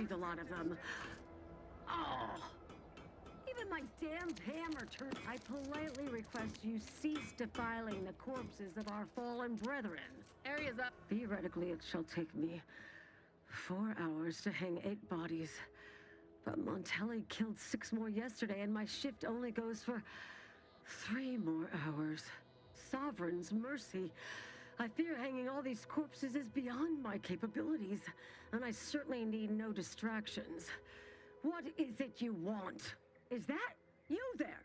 be the lot of them. Oh! Even my damned hammer turned. I politely request you cease defiling the corpses of our fallen brethren. Area's up. Theoretically, it shall take me 4 hours to hang 8 bodies. But Montelli killed 6 more yesterday, and my shift only goes for 3 more hours. Sovereign's mercy. I fear hanging all these corpses is beyond my capabilities, and I certainly need no distractions. What is it you want? Is that you there?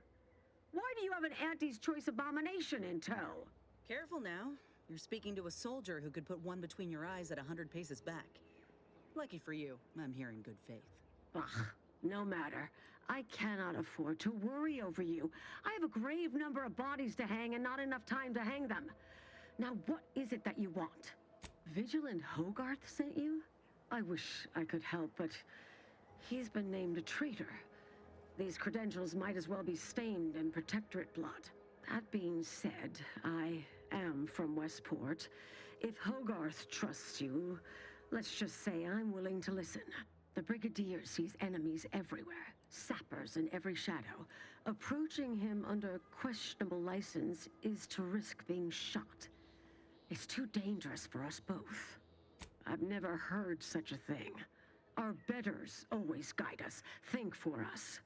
Why do you have an Auntie's Choice abomination in tow? Careful now. You're speaking to a soldier who could put one between your eyes at 100 paces back. Lucky for you, I'm here in good faith. Ugh, no matter. I cannot afford to worry over you. I have a grave number of bodies to hang and not enough time to hang them. Now, what is it that you want? Vigilant Hogarth sent you? I wish I could help, but he's been named a traitor. These credentials might as well be stained in Protectorate blood. That being said, I am from Westport. If Hogarth trusts you, let's just say I'm willing to listen. The Brigadier sees enemies everywhere, sappers in every shadow. Approaching him under questionable license is to risk being shot. It's too dangerous for us both. I've never heard such a thing. Our betters always guide us, think for us.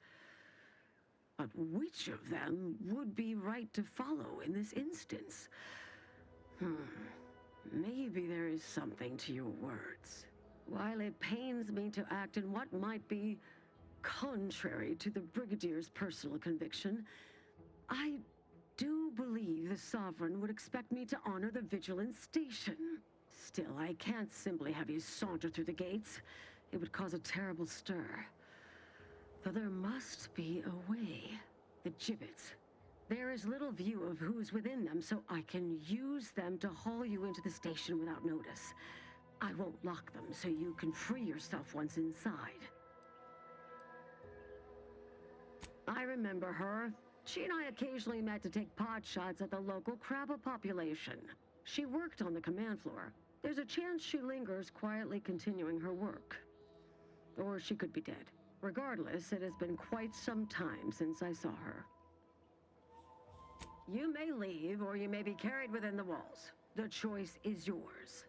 But which of them would be right to follow in this instance? Maybe there is something to your words. While it pains me to act in what might be contrary to the Brigadier's personal conviction, I do believe the Sovereign would expect me to honor the Vigilance Station. Still, I can't simply have you saunter through the gates. It would cause a terrible stir. Though there must be a way. The gibbets. There is little view of who's within them, so I can use them to haul you into the station without notice. I won't lock them, so you can free yourself once inside. I remember her. She and I occasionally met to take pot shots at the local Krabba population. She worked on the command floor. There's a chance she lingers, quietly continuing her work. Or she could be dead. Regardless, it has been quite some time since I saw her. You may leave, or you may be carried within the walls. The choice is yours.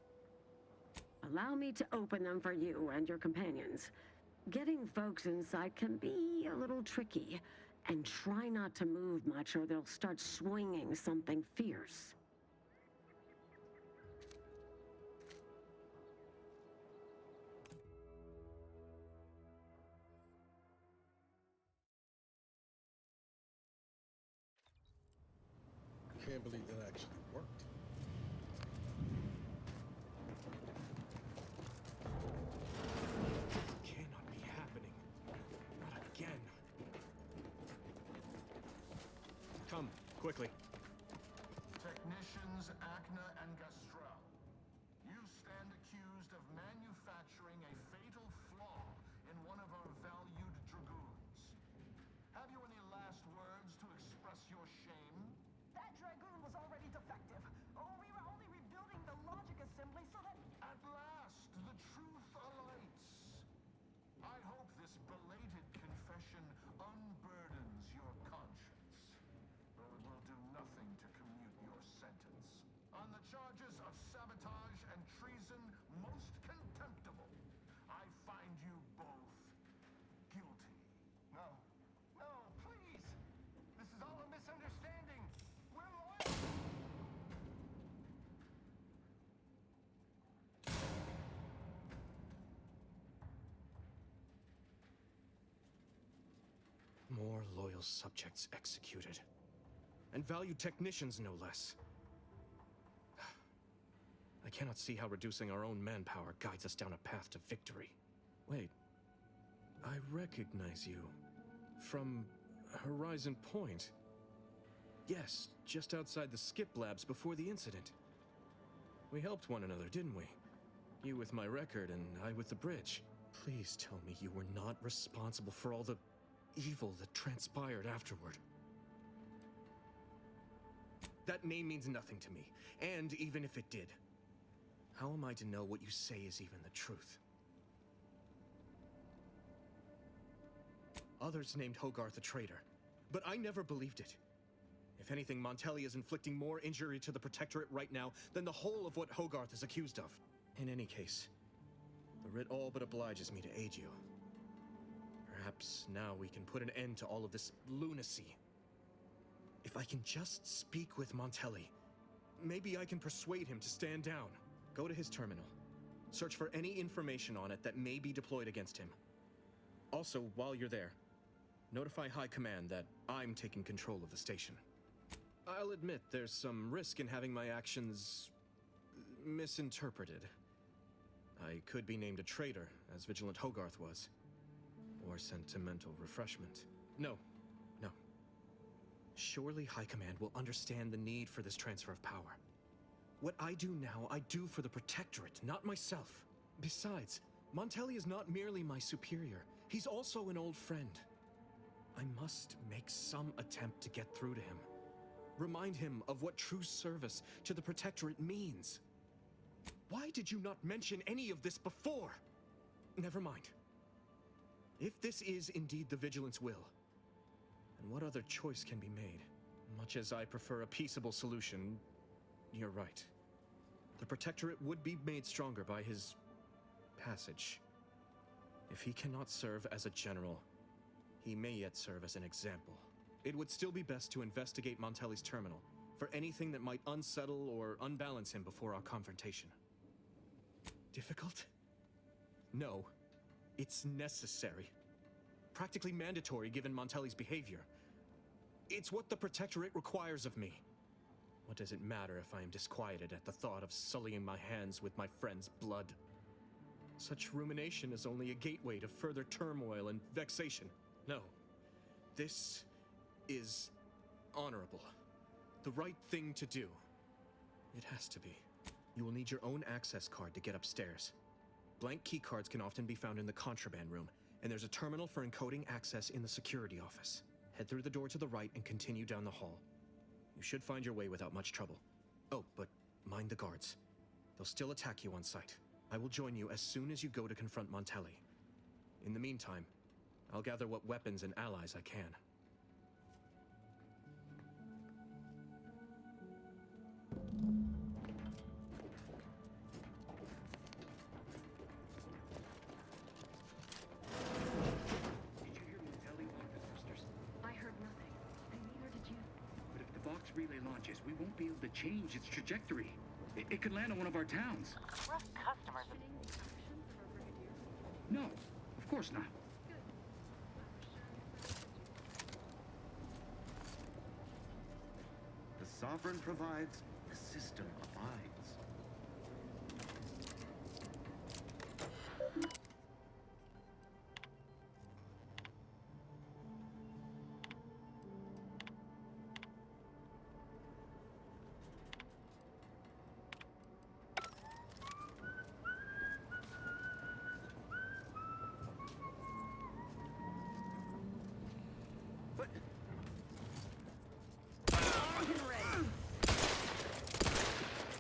Allow me to open them for you and your companions. Getting folks inside can be a little tricky, and try not to move much or they'll start swinging something fierce. I can't believe that actually worked. Cannot be happening. Not again. Come, quickly. Technicians Acna and Gastrell, you stand accused of manufacturing a fatal flaw in one of our valued dragoons. Have you any last words to express your shame? That dragoon was already defective. Oh, we were only rebuilding the logic assembly so that... At last, the truth alights. I hope this belated confession unburdens your conscience, though it will do nothing to commute your sentence. On the charges of sabotage and treason most contemptible, I find you both guilty. No. No, please! This is all a misunderstanding! We're loyal! More loyal subjects executed. And valued technicians, no less. I cannot see how reducing our own manpower guides us down a path to victory. Wait. I recognize you. From Horizon Point. Yes, just outside the skip labs before the incident. We helped one another, didn't we? You with my record and I with the bridge. Please tell me you were not responsible for all the evil that transpired afterward. That name means nothing to me, and even if it did, how am I to know what you say is even the truth? Others named Hogarth a traitor, but I never believed it. If anything, Montelli is inflicting more injury to the Protectorate right now than the whole of what Hogarth is accused of. In any case, the writ all but obliges me to aid you. Perhaps now we can put an end to all of this lunacy. If I can just speak with Montelli, maybe I can persuade him to stand down. Go to his terminal. Search for any information on it that may be deployed against him. Also, while you're there, notify High Command that I'm taking control of the station. I'll admit there's some risk in having my actions misinterpreted. I could be named a traitor, as Vigilant Hogarth was. Or sentimental refreshment. No. Surely High Command will understand the need for this transfer of power. What I do now, I do for the Protectorate, not myself. Besides, Montelli is not merely my superior. He's also an old friend. I must make some attempt to get through to him. Remind him of what true service to the Protectorate means. Why did you not mention any of this before? Never mind. If this is indeed the Vigilant's will, then what other choice can be made? Much as I prefer a peaceable solution, you're right. The Protectorate would be made stronger by his passage. If he cannot serve as a general, he may yet serve as an example. It would still be best to investigate Montelli's terminal for anything that might unsettle or unbalance him before our confrontation. Difficult? No. It's necessary. Practically mandatory given Montelli's behavior. It's what the Protectorate requires of me. What does it matter if I am disquieted at the thought of sullying my hands with my friend's blood? Such rumination is only a gateway to further turmoil and vexation. No. This is honorable. The right thing to do. It has to be. You will need your own access card to get upstairs. Blank key cards can often be found in the contraband room, and there's a terminal for encoding access in the security office. Head through the door to the right and continue down the hall. You should find your way without much trouble. Oh, but mind the guards. They'll still attack you on sight. I will join you as soon as you go to confront Montelli. In the meantime, I'll gather what weapons and allies I can. Did you hear Montelli lock the thrusters? I heard nothing, and neither did you. But if the box relay launches, we won't be able to change its trajectory. It could land on one of our towns. Rough customers. Questioning the actions of our brigadier? No, of course not. Good. The sovereign provides, the system abides. But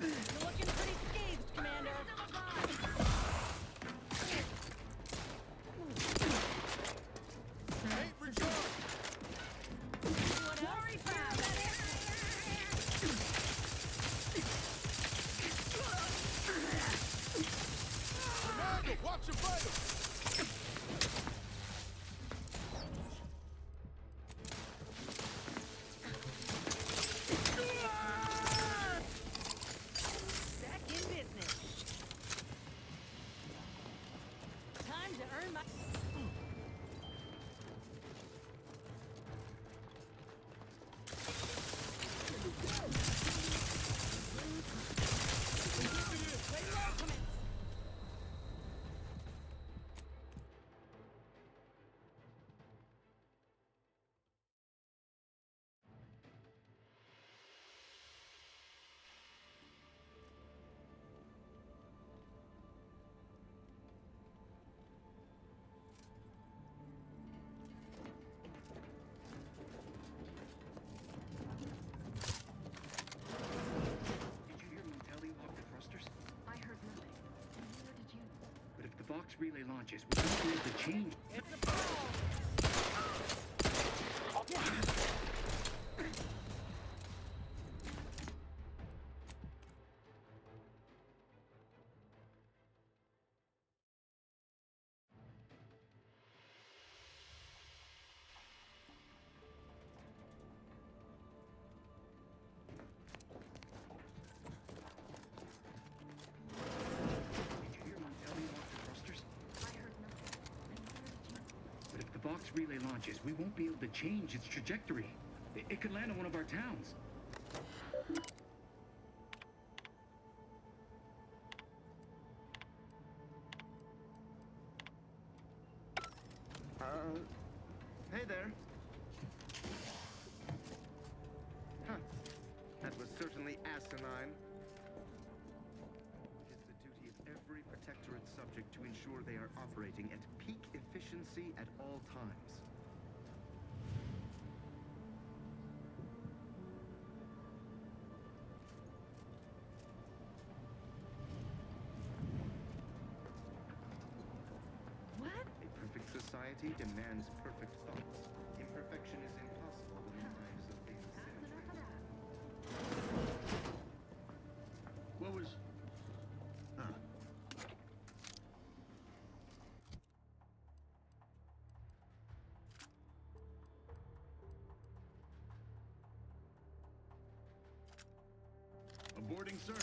You're looking pretty scathed, Commander. Worry fast. Watch your fire! Back in business. Time to earn my... Way low, Commander. did you hear Montelli lock the thrusters? I heard nothing, and neither did you. But if the box relay launches, we won't be able to change. It's a ball. Vox relay launches, we won't be able to change its trajectory. It could land on one of our towns. Hey there. Huh. That was certainly asinine. It is the duty of every Protectorate subject to ensure they are operating at peak efficiency at all times. What? A perfect society demands perfect thoughts. Imperfection is impossible when the times of basic symmetry. What was... Aborting search.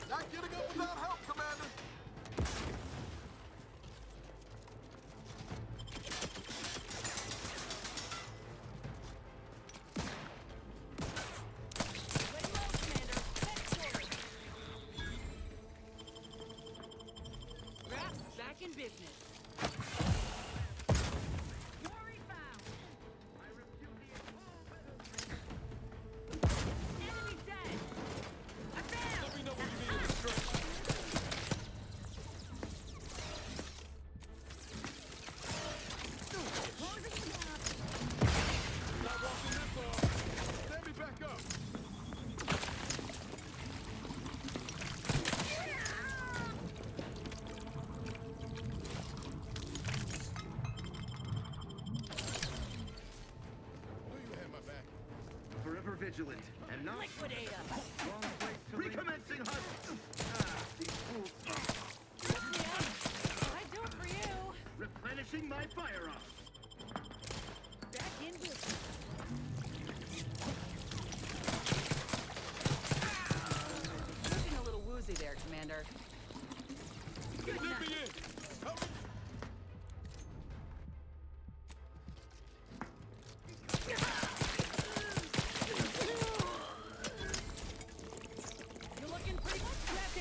Not getting up without help, Commander. Back in business. Enemy dead! I failed! Let me know when you need any stretch. Not walking this far. Stand me back up. Knew you had my back. Forever vigilant, and not Liquidate 'em. wrong place to recommencing hunt. These fools. I'd do it for you. Replenishing my firearms. Back in business. Looking a little woozy there, Commander. Let me in. Help me. You're looking pretty good.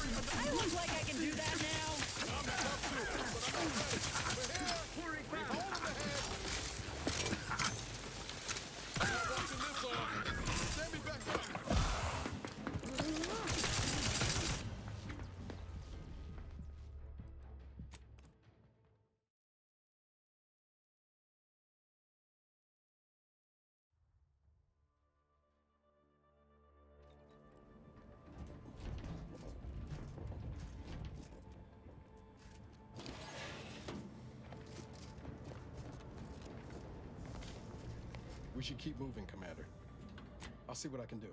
I look like I can do that now. We should keep moving, Commander. I'll see what I can do.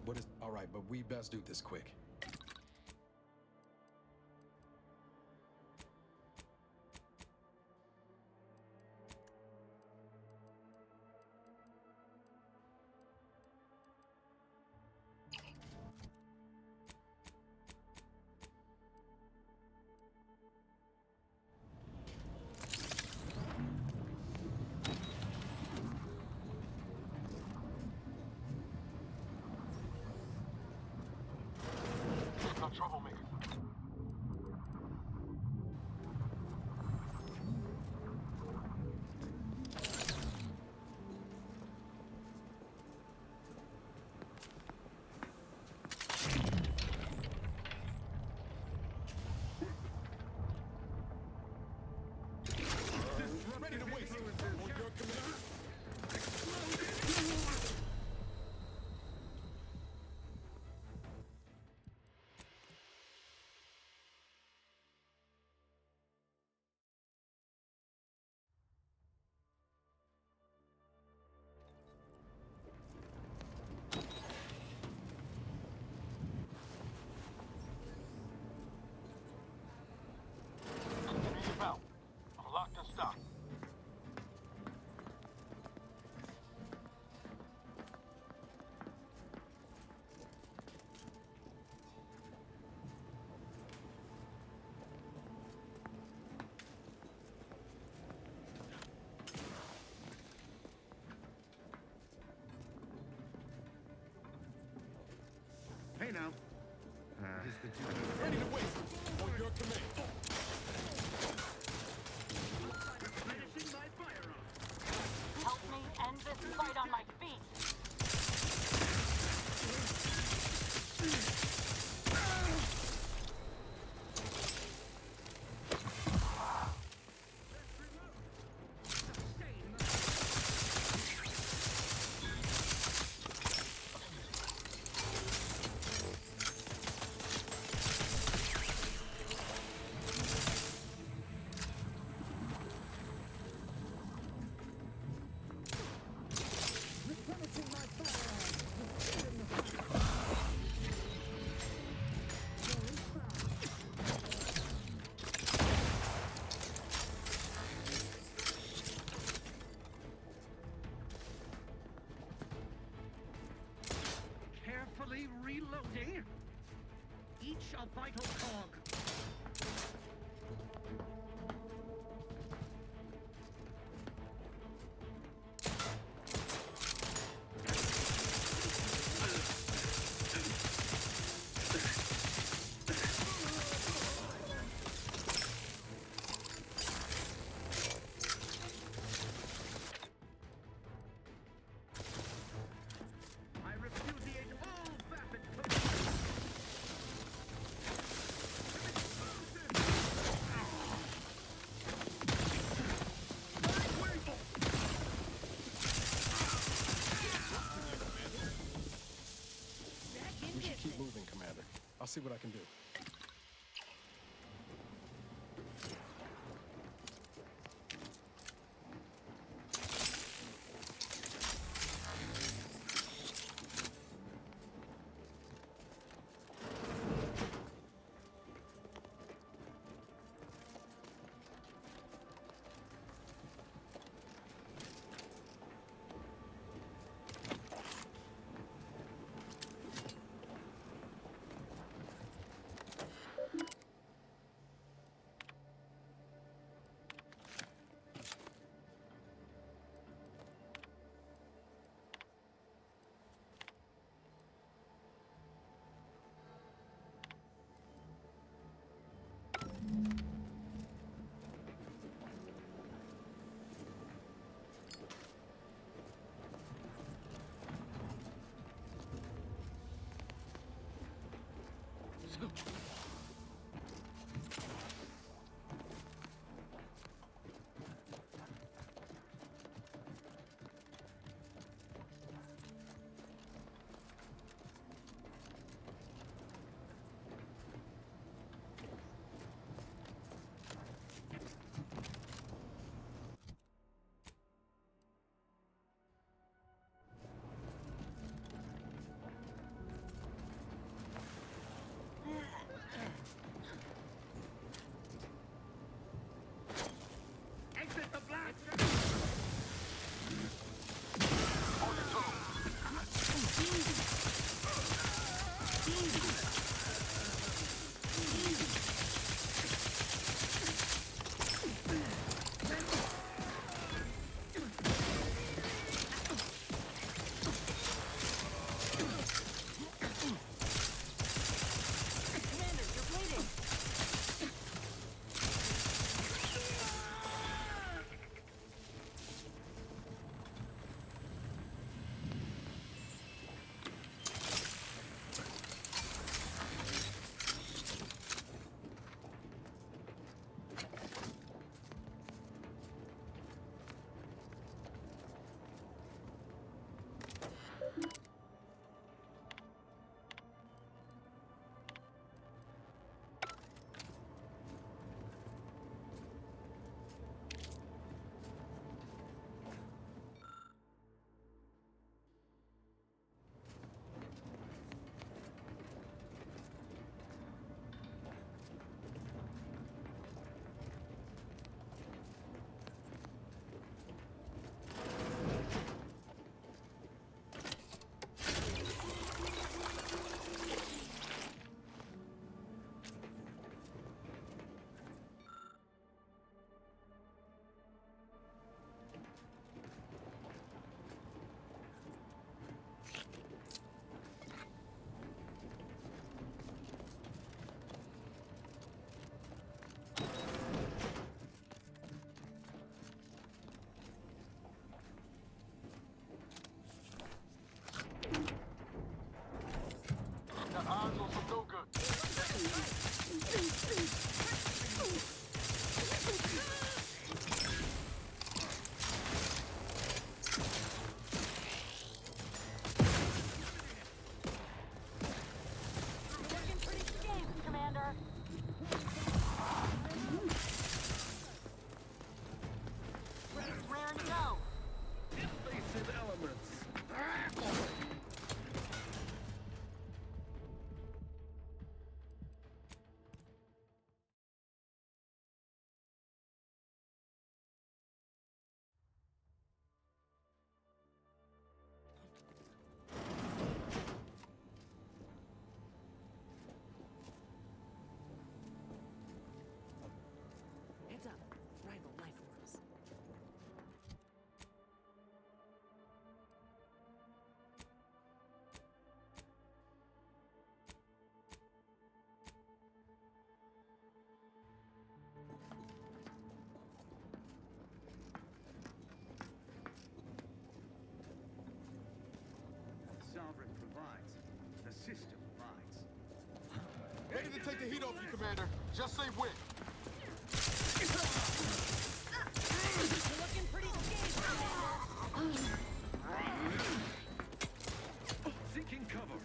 What is... All right, but we best do this quick. Troublemaker. Ready to waste it. On your command. Belt. I'm locked and stocked. Hey now. It is the duty of Ready to waste it. On your command. Finishing my firearm. Help me end this fight on my feet. Carefully reloading. Each a vital cog. Keep moving, Commander. I'll see what I can do. Exit the blast! Looking pretty scathed, Commander. Raring to go. Invasive elements! Heads up. Rival life forms. Sovereign provides. The system provides. Ready to take the heat off you, Commander. Just say when. You're looking pretty scathed, Commander. Seeking cover.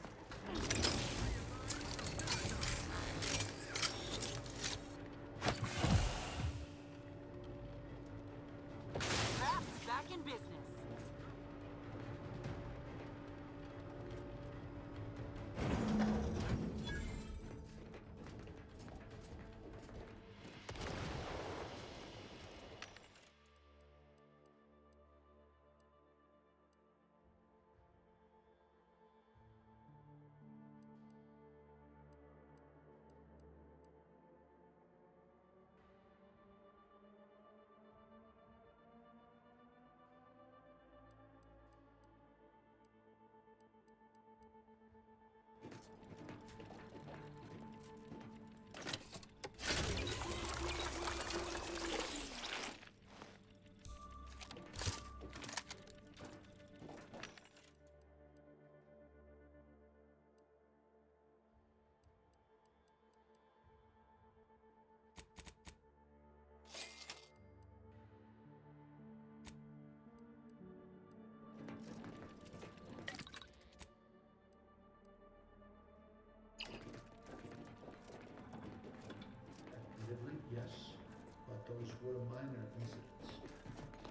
those were minor incidents.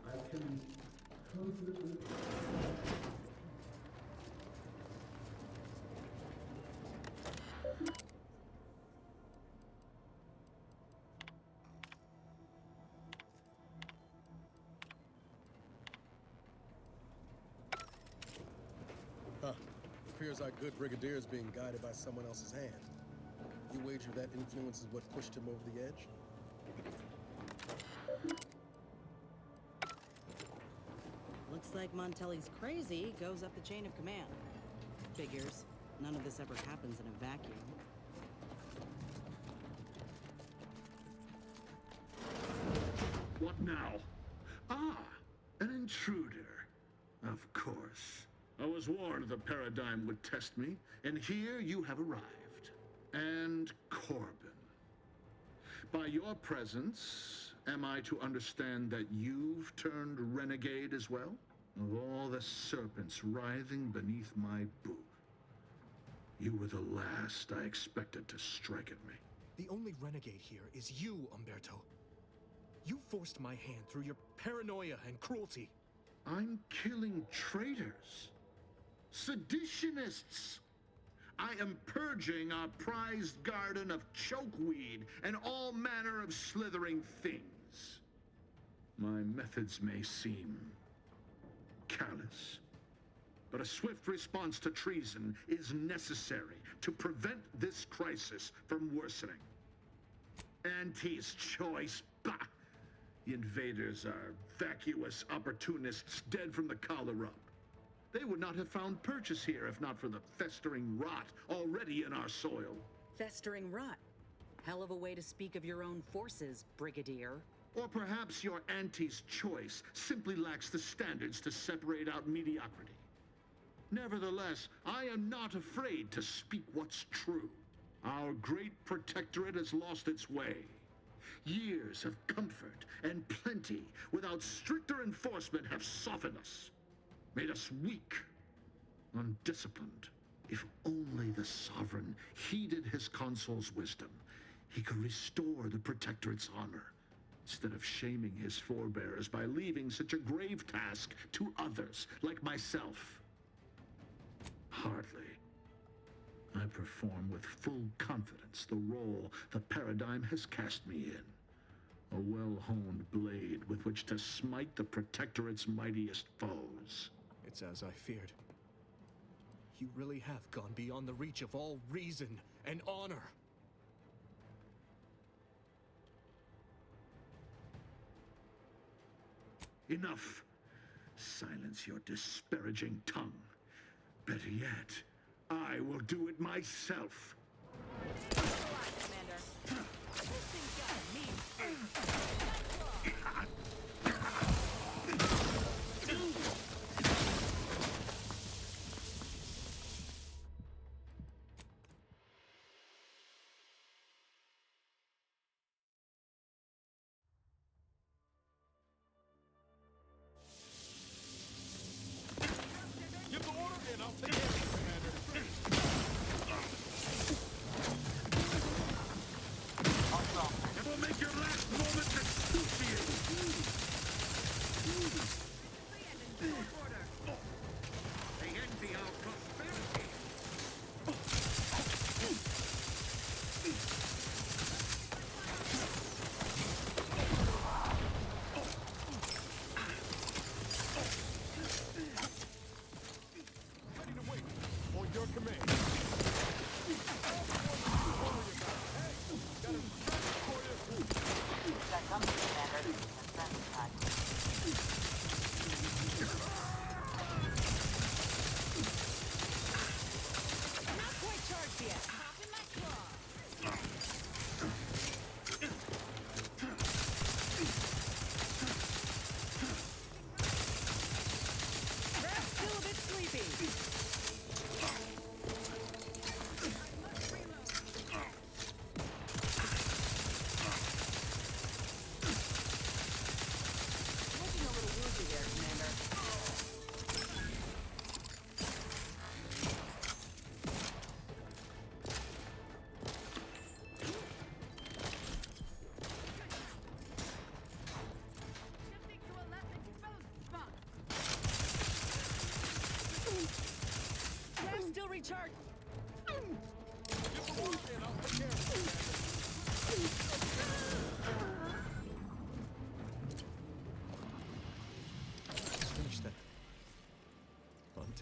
I can confidently... Huh. Appears our good brigadier is being guided by someone else's hand. You wager that influence is what pushed him over the edge? Looks like Montelli's crazy goes up the chain of command. Figures. None of this ever happens in a vacuum. What now? Ah, an intruder. Of course. I was warned the paradigm would test me, and here you have arrived. And Corbin. By your presence, am I to understand that you've turned renegade as well? Of all the serpents writhing beneath my boot, you were the last I expected to strike at me. The only renegade here is you, Umberto. You forced my hand through your paranoia and cruelty. I'm killing traitors, seditionists. I am purging our prized garden of chokeweed and all manner of slithering things. My methods may seem callous, but a swift response to treason is necessary to prevent this crisis from worsening. Auntie's choice, bah! The invaders are vacuous opportunists dead from the collar up. They would not have found purchase here if not for the festering rot already in our soil. Festering rot. Hell of a way to speak of your own forces, Brigadier. Or perhaps your auntie's choice simply lacks the standards to separate out mediocrity. Nevertheless, I am not afraid to speak what's true. Our great protectorate has lost its way. Years of comfort and plenty without stricter enforcement have softened us, made us weak, undisciplined. If only the sovereign heeded his consul's wisdom, he could restore the protectorate's honor, instead of shaming his forebears by leaving such a grave task to others like myself. Hardly. I perform with full confidence the role the paradigm has cast me in. A well-honed blade with which to smite the protectorate's mightiest foes. It's as I feared. You really have gone beyond the reach of all reason and honor. Enough. Silence your disparaging tongue. Better yet, I will do it myself. Commander. This thing's got a mean Give the order and I'll take care of it, Commander.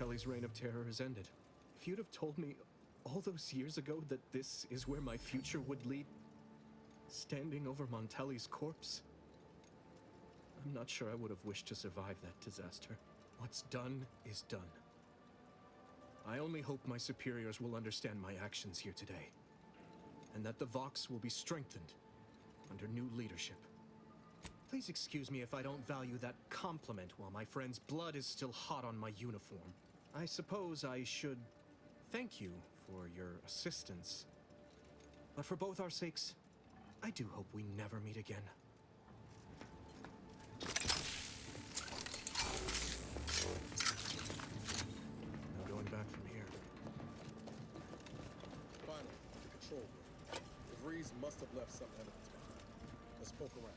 Montelli's reign of terror has ended. If you'd have told me all those years ago that this is where my future would lead, standing over Montelli's corpse, I'm not sure I would have wished to survive that disaster. What's done is done. I only hope my superiors will understand my actions here today, and that the Vox will be strengthened under new leadership. Please excuse me if I don't value that compliment while my friend's blood is still hot on my uniform. I suppose I should thank you for your assistance. But for both our sakes, I do hope we never meet again. No going back from here. Finally, the control room. The Vrees must have left some evidence behind. Let's poke around.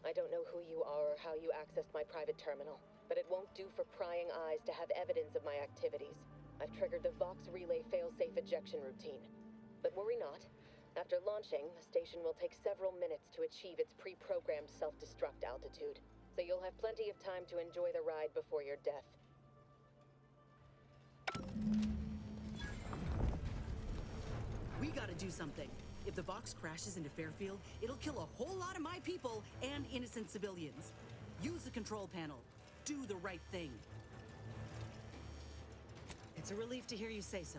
I don't know who you are or how you accessed my private terminal, but it won't do for prying eyes to have evidence of my activities. I've triggered the Vox Relay failsafe ejection routine. But worry not. After launching, the station will take several minutes to achieve its pre-programmed self-destruct altitude, so you'll have plenty of time to enjoy the ride before your death. We gotta do something. If the Vox crashes into Fairfield, it'll kill a whole lot of my people and innocent civilians. Use the control panel. Do the right thing. It's a relief to hear you say so.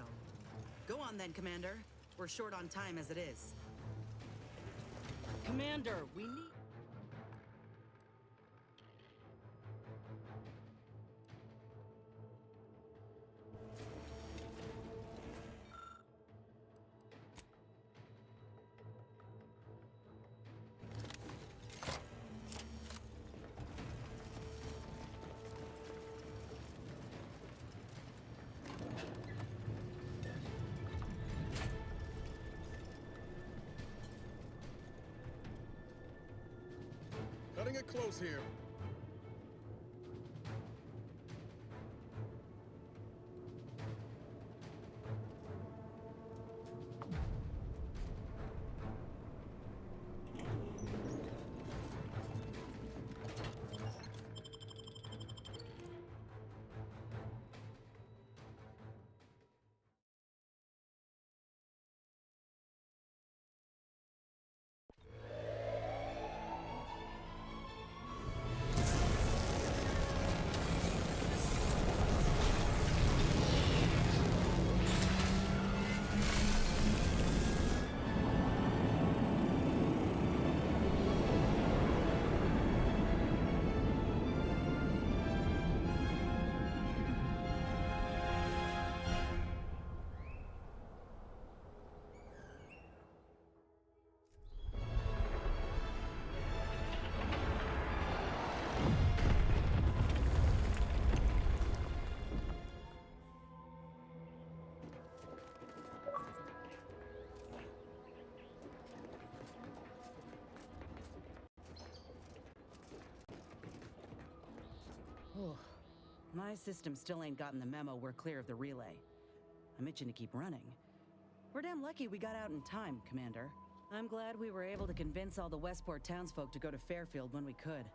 Go on then, Commander. We're short on time as it is. Commander, we need... Cutting it close here. My system still ain't gotten the memo we're clear of the relay. I'm itching to keep running. We're damn lucky we got out in time, Commander. I'm glad we were able to convince all the Westport townsfolk to go to Fairfield when we could.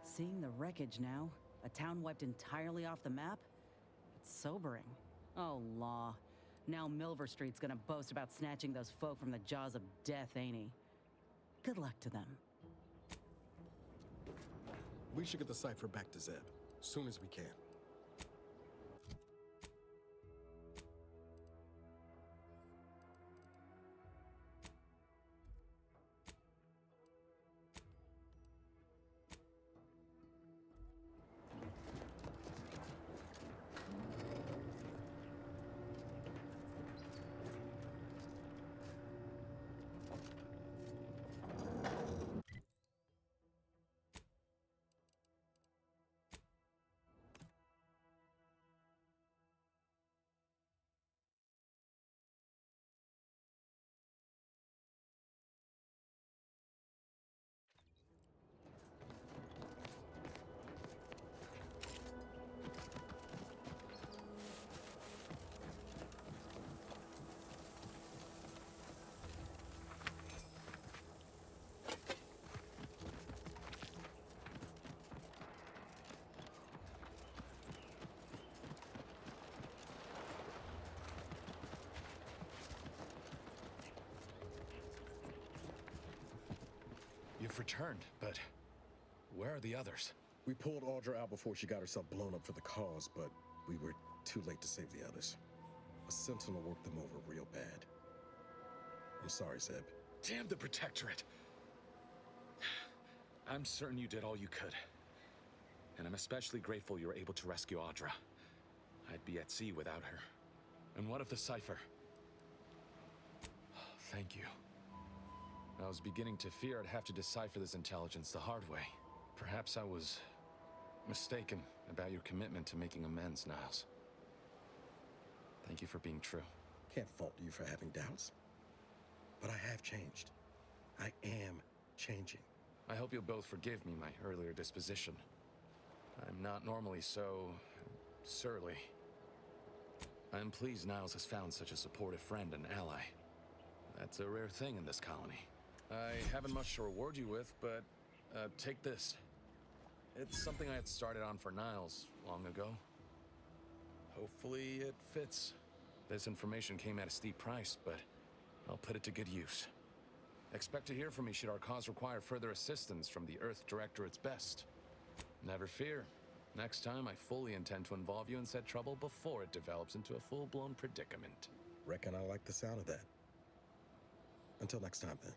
Seeing the wreckage now, a town wiped entirely off the map, sobering. Oh, law. Now Milver Street's gonna boast about snatching those folk from the jaws of death, ain't he? Good luck to them. We should get the cipher back to Zeb, soon as we can. You've returned, but where are the others? We pulled Audra out before she got herself blown up for the cause, but we were too late to save the others. A Sentinel worked them over real bad. I'm sorry, Zeb. Damn the Protectorate! I'm certain you did all you could. And I'm especially grateful you were able to rescue Audra. I'd be at sea without her. And what of the cipher? Thank you. I was beginning to fear I'd have to decipher this intelligence the hard way. Perhaps I was mistaken about your commitment to making amends, Niles. Thank you for being true. Can't fault you for having doubts. But I have changed. I am changing. I hope you'll both forgive me my earlier disposition. I'm not normally so surly. I'm pleased Niles has found such a supportive friend and ally. That's a rare thing in this colony. I haven't much to reward you with, but take this. It's something I had started on for Niles long ago. Hopefully it fits. This information came at a steep price, but I'll put it to good use. Expect to hear from me should our cause require further assistance from the Earth Directorate's best. Never fear. Next time, I fully intend to involve you in said trouble before it develops into a full-blown predicament. Reckon I like the sound of that. Until next time, then.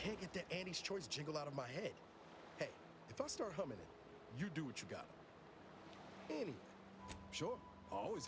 can't get that Annie's Choice jingle out of my head. Hey, if I start humming it, you do what you gotta. Anyway, sure, I'll always.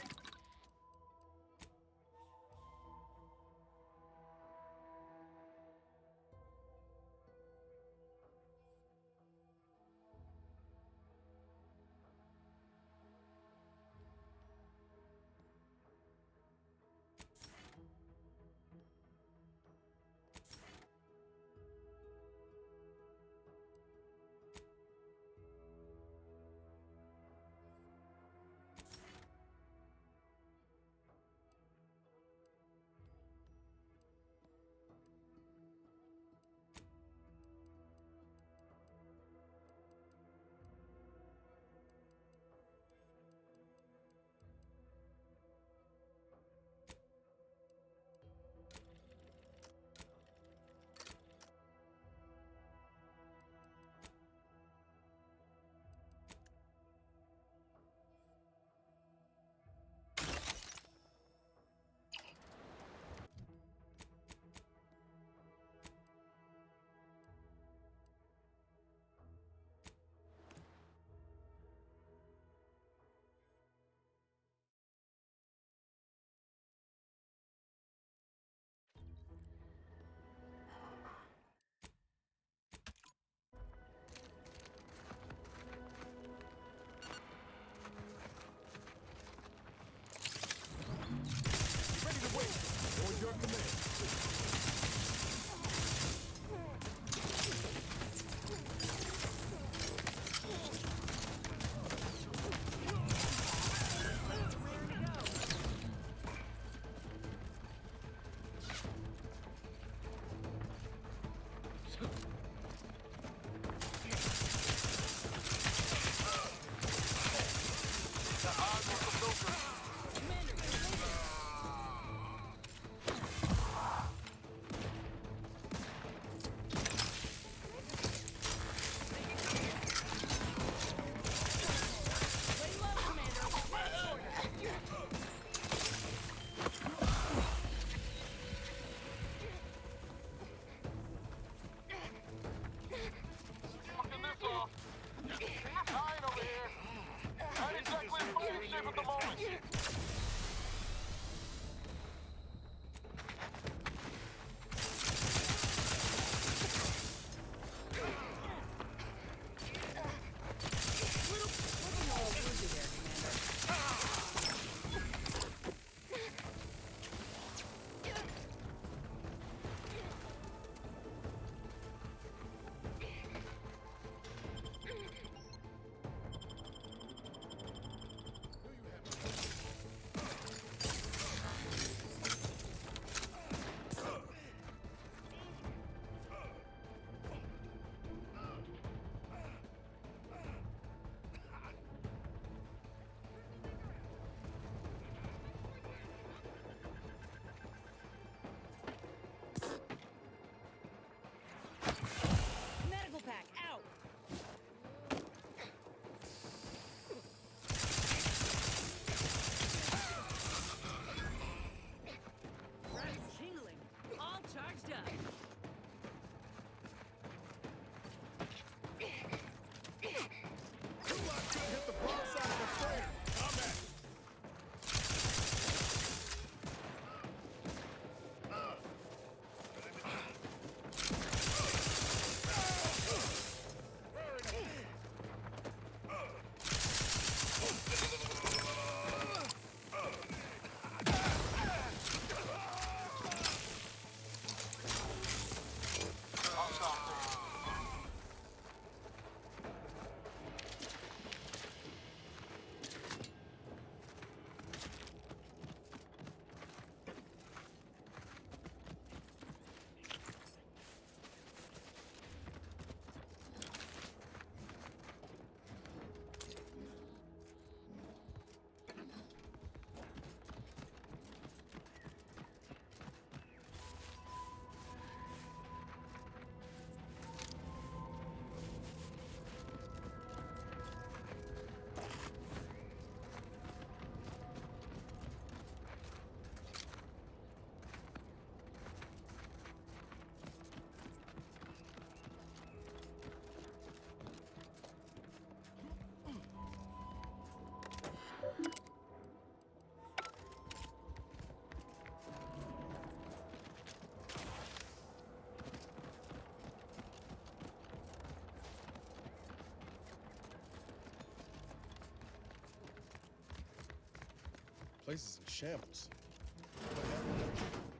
place is in shambles.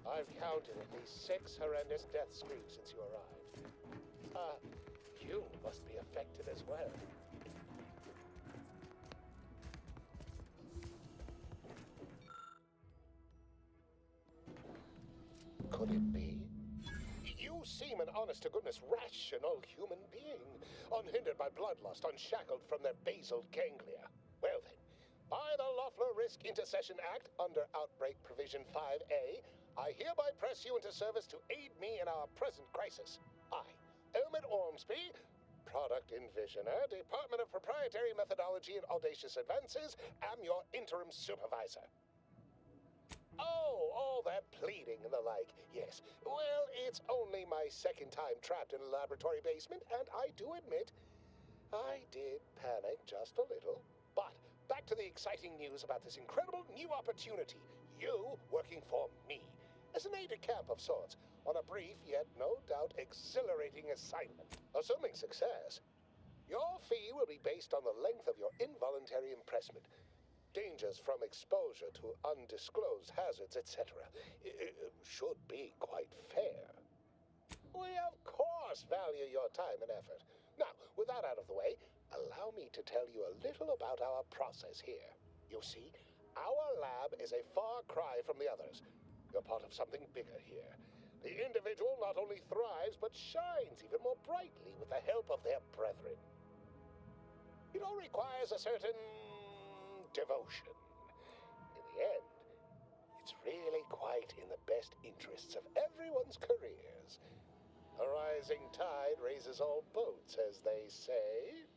I've counted at least 6 horrendous death screams since you arrived. You must be affected as well. Could it be? You seem an honest-to-goodness rational human being, unhindered by bloodlust, unshackled from their basal ganglia. Well then, by the Loeffler Risk Intercession Act, under Outbreak Provision 5A, I hereby press you into service to aid me in our present crisis. I, Elmet Ormsby, Product Envisioner, Department of Proprietary Methodology and Audacious Advances, am your interim supervisor. Oh, all that pleading and the like. Yes. Well, it's only my second time trapped in a laboratory basement, and I do admit, I did panic just a little. But back to the exciting news about this incredible new opportunity. You working for me. As an aide-de-camp of sorts, on a brief yet no doubt exhilarating assignment. Assuming success, your fee will be based on the length of your involuntary impressment. Dangers from exposure to undisclosed hazards, etc. Should be quite fair. We, of course, value your time and effort. Now, with that out of the way, allow me to tell you a little about our process here. You see, our lab is a far cry from the others. You're part of something bigger here. The individual not only thrives, but shines even more brightly with the help of their brethren. It all requires a certain devotion. In the end, it's really quite in the best interests of everyone's careers. A rising tide raises all boats, as they say.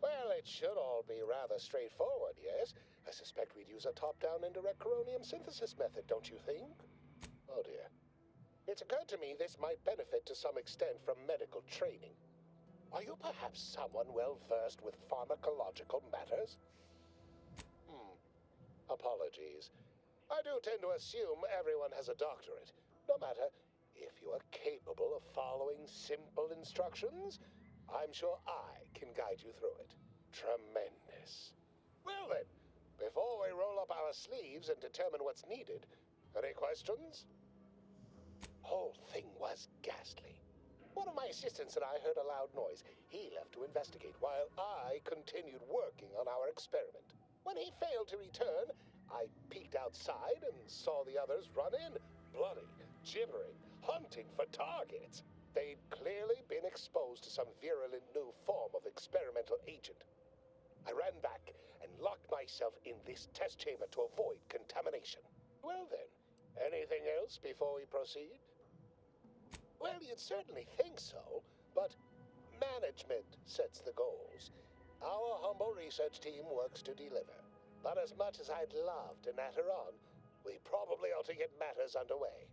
Well, it should all be rather straightforward, yes? I suspect we'd use a top-down indirect coronium synthesis method, don't you think? Oh dear. It's occurred to me this might benefit to some extent from medical training. Are you perhaps someone well-versed with pharmacological matters? Apologies. I do tend to assume everyone has a doctorate. No matter, if you are capable of following simple instructions, I'm sure I can guide you through it. Tremendous. Well then, before we roll up our sleeves and determine what's needed, any questions? Whole thing was ghastly. One of my assistants and I heard a loud noise. He left to investigate while I continued working on our experiment. When he failed to return, I peeked outside and saw the others run in, bloody, gibbering, hunting for targets. They'd clearly been exposed to some virulent new form of experimental agent. I ran back and locked myself in this test chamber to avoid contamination. Well then, anything else before we proceed? Well, you'd certainly think so, but management sets the goals. Our humble research team works to deliver. But as much as I'd love to natter on, we probably ought to get matters underway.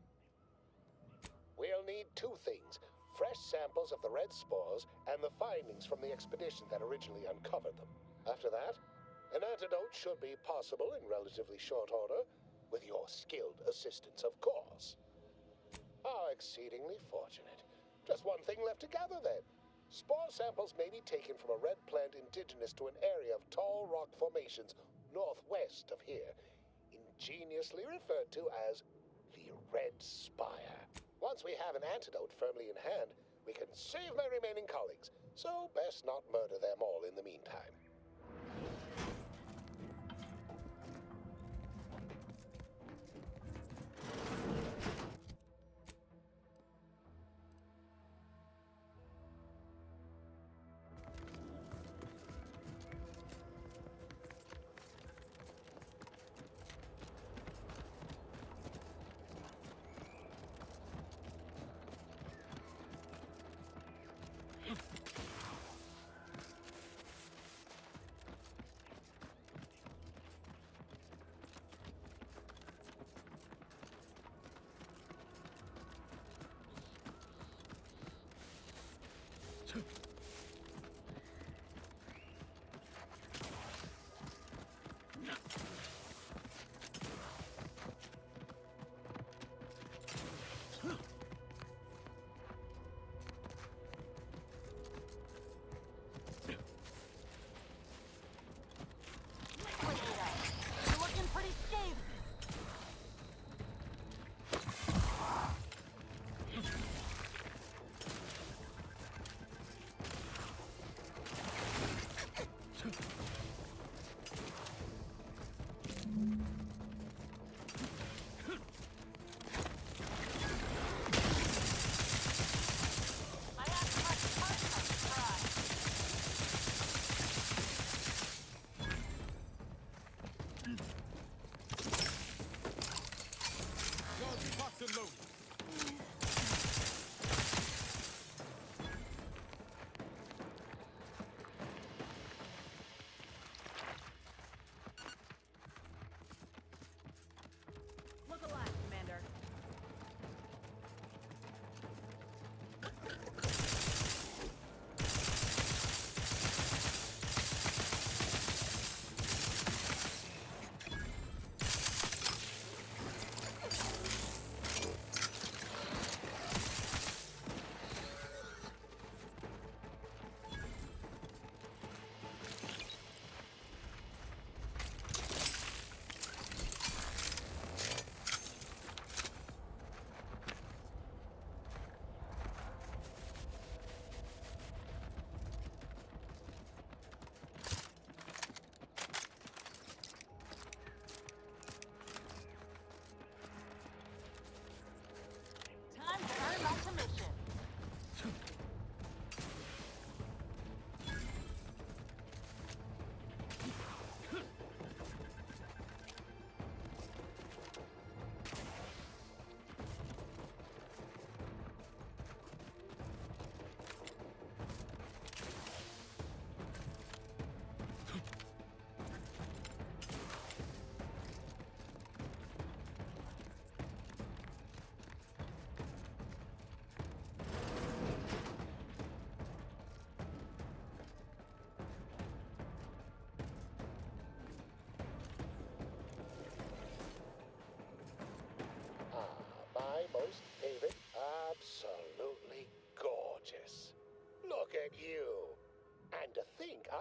We'll need 2 things: fresh samples of the red spores and the findings from the expedition that originally uncovered them. After that, an antidote should be possible in relatively short order, with your skilled assistance, of course. How exceedingly fortunate. Just one thing left to gather, then. Spore samples may be taken from a red plant indigenous to an area of tall rock formations northwest of here, ingeniously referred to as the Red Spire. Once we have an antidote firmly in hand, we can save my remaining colleagues, so best not murder them all in the meantime.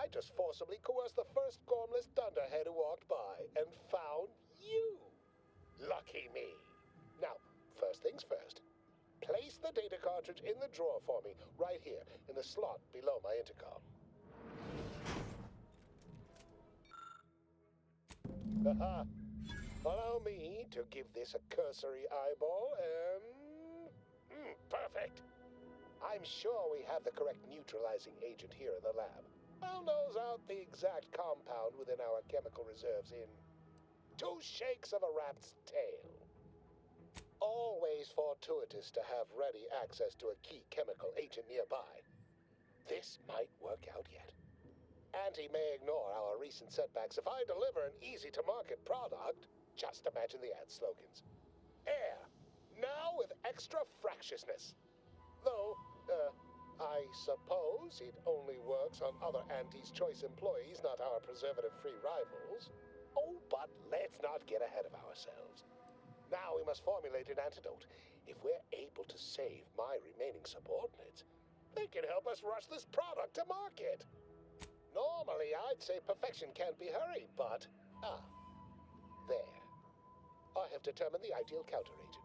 I just forcibly coerced the first gormless dunderhead who walked by and found you. Lucky me. Now, first things first. Place the data cartridge in the drawer for me, right here, in the slot below my intercom. Haha. Allow me to give this a cursory eyeball and... perfect. I'm sure we have the correct neutralizing agent here in the lab. I'll nose out the exact compound within our chemical reserves in 2 shakes of a rat's tail. Always fortuitous to have ready access to a key chemical agent nearby. This might work out yet. Auntie may ignore our recent setbacks if I deliver an easy-to-market product. Just imagine the ad slogans. Air, now with extra fractiousness. Though, I suppose it only works on other Auntie's Choice employees, not our preservative-free rivals. Oh, but let's not get ahead of ourselves. Now we must formulate an antidote. If we're able to save my remaining subordinates, they can help us rush this product to market. Normally, I'd say perfection can't be hurried, but... there. I have determined the ideal counteragent.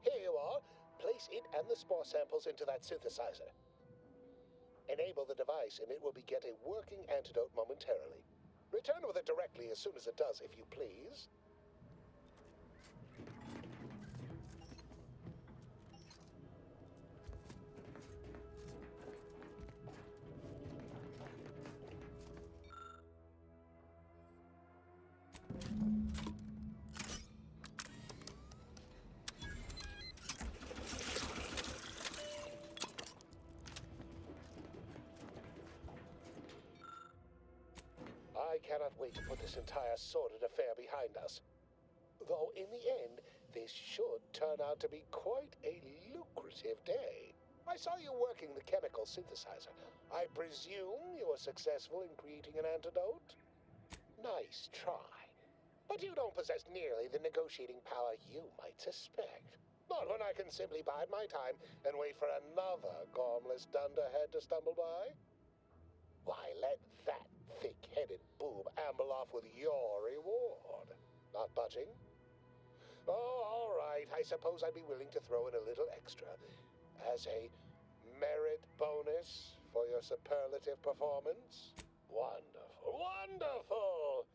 Here you are. Place it and the spore samples into that synthesizer. Enable the device and it will beget a working antidote momentarily. Return with it directly as soon as it does, if you please. I cannot wait to put this entire sordid affair behind us. Though in the end, this should turn out to be quite a lucrative day. I saw you working the chemical synthesizer. I presume you were successful in creating an antidote? Nice try. But you don't possess nearly the negotiating power you might suspect. Not when I can simply bide my time and wait for another gormless dunderhead to stumble by. Why, let that thick-headed boob amble off with your reward. Not budging? Oh, all right. I suppose I'd be willing to throw in a little extra as a merit bonus for your superlative performance. Wonderful, wonderful!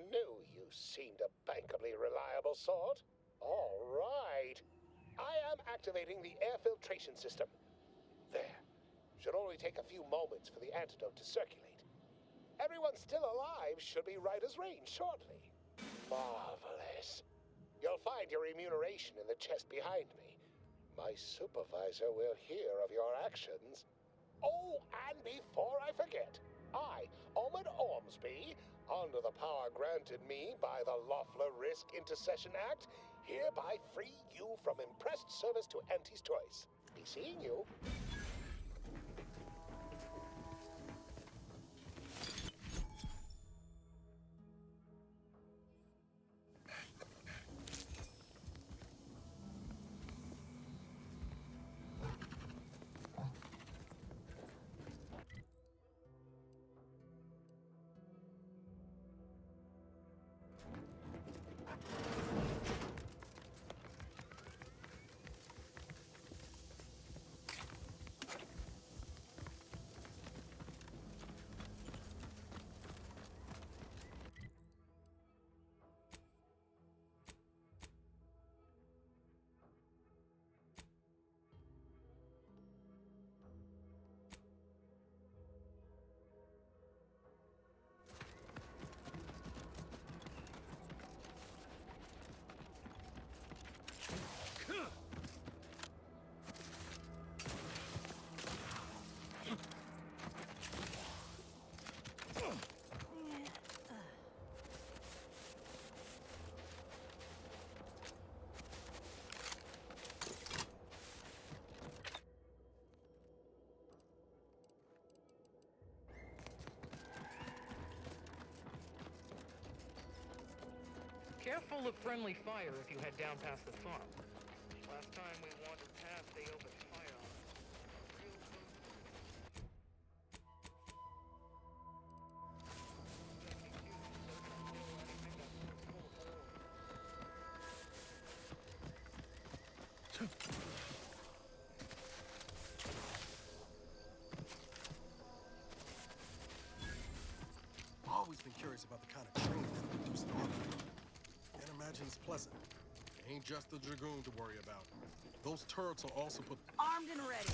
Knew you seemed a bankably reliable sort. All right. I am activating the air filtration system. There. Should only take a few moments for the antidote to circulate. Everyone still alive should be right as rain shortly. Marvelous. You'll find your remuneration in the chest behind me. My supervisor will hear of your actions. Oh, and before I forget, I, Omid Ormsby, under the power granted me by the Loeffler Risk Intercession Act, hereby free you from impressed service to Auntie's Choice. Be seeing you. Careful of friendly fire if you head down past the farm. Last time we wandered past, they opened fire on us. curious about the kind of training that produces an army. Can't imagine it's pleasant. It ain't just the Dragoon to worry about. Those turrets will also put... Armed and ready.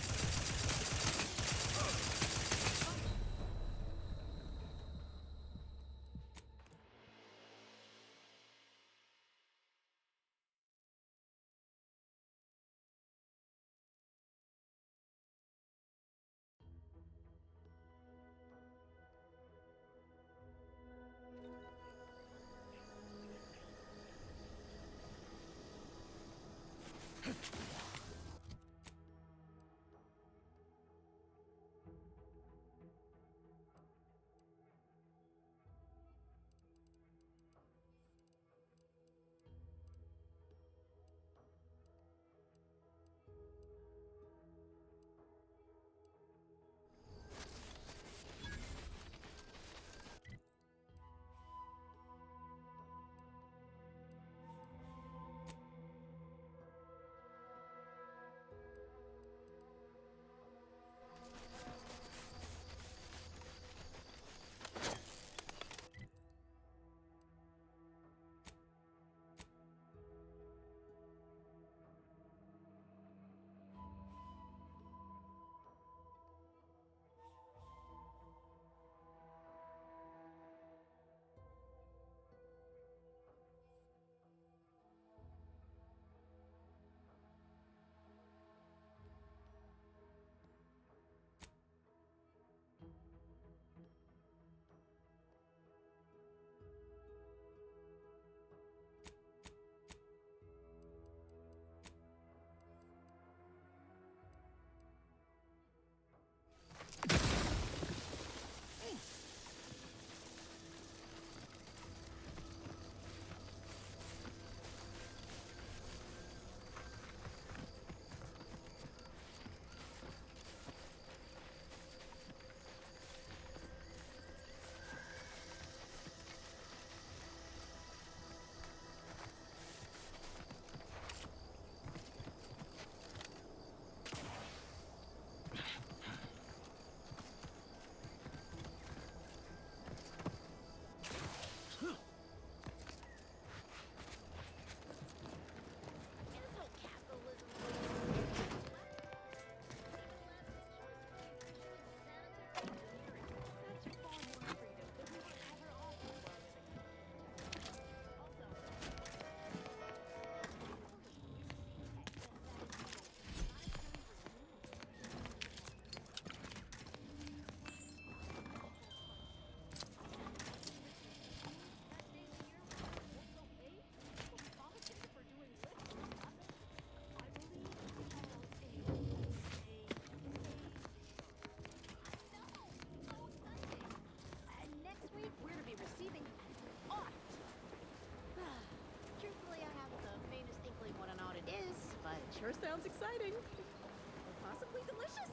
Sure sounds exciting. Or possibly delicious.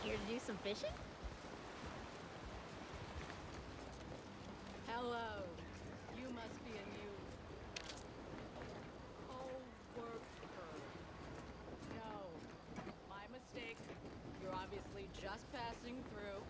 Here to do some fishing? Hello. You must be a new co-worker. No, my mistake. You're obviously just passing through.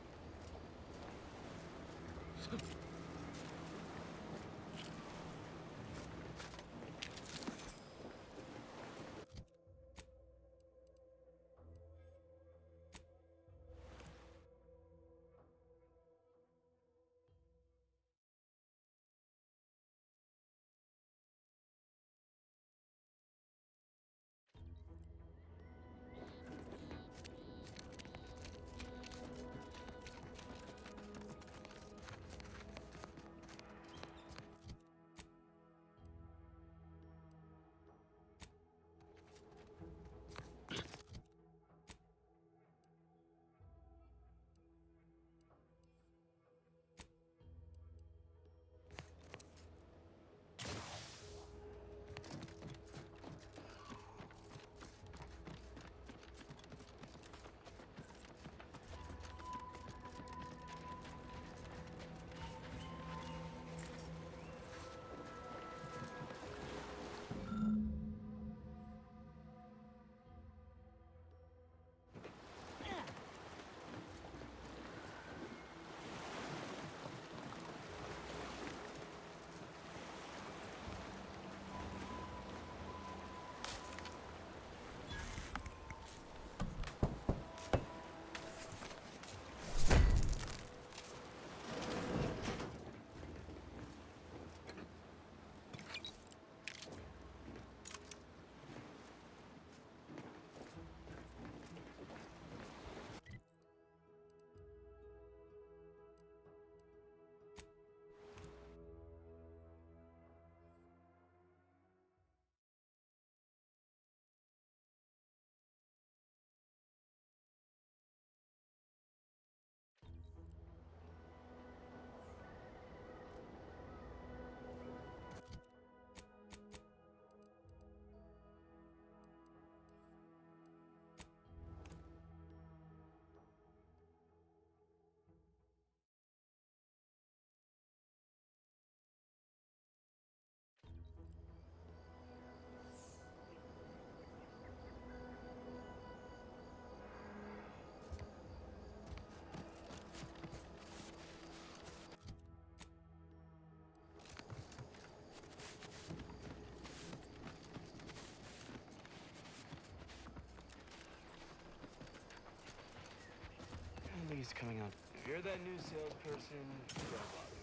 he's coming up. If you're that new salesperson, don't bother.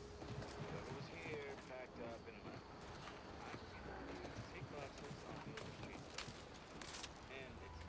Whoever was here, packed up, and left. I take boxes on the open street. And it's...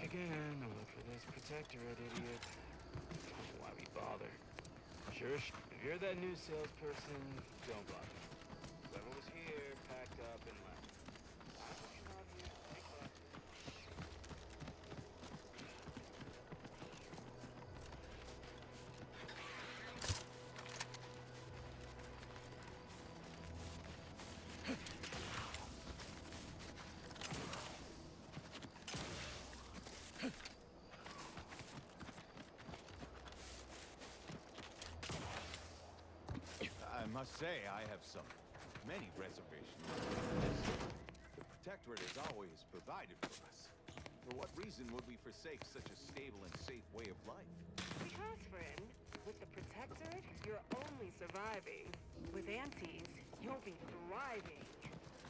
Again, I'll look for this protectorate, idiot. I don't know why we bother. Sure, if you're that new salesperson, don't bother. Whoever was here, packed up, and left. I don't you out here, take boxes. I must say, I have many reservations. The Protectorate has always provided for us. For what reason would we forsake such a stable and safe way of life? Because, friend, with the Protectorate, you're only surviving. With Antes, you'll be thriving.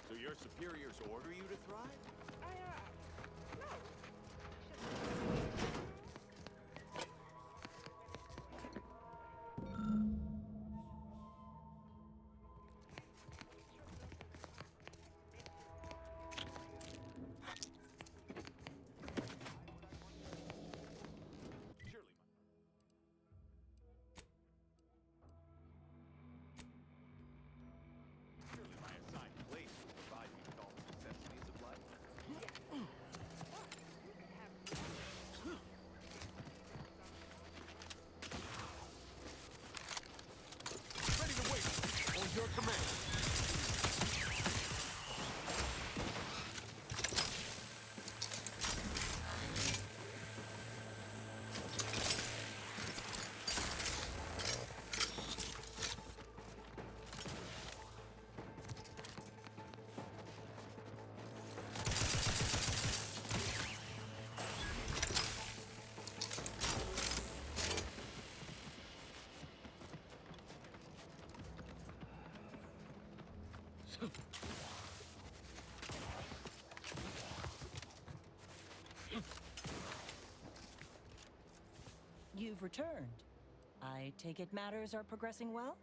So your superiors order you to thrive? No. Surely my assigned place will provide me with all the necessities of life. Ready to wait on your command. You've returned. I take it matters are progressing well?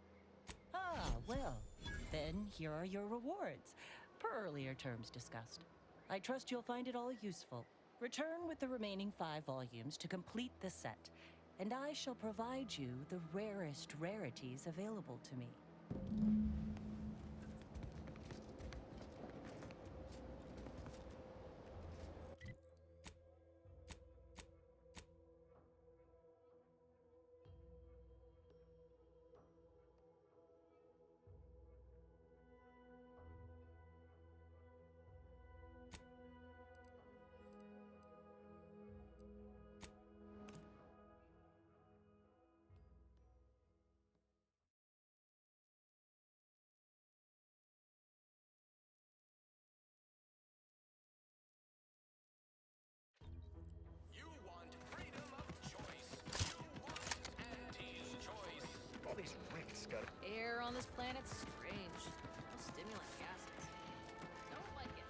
Ah, well, then here are your rewards, per earlier terms discussed. I trust you'll find it all useful. Return with the remaining 5 volumes to complete the set, and I shall provide you the rarest rarities available to me. All these rifts got... Air on this planet's strange. No stimulant gases. Don't like it.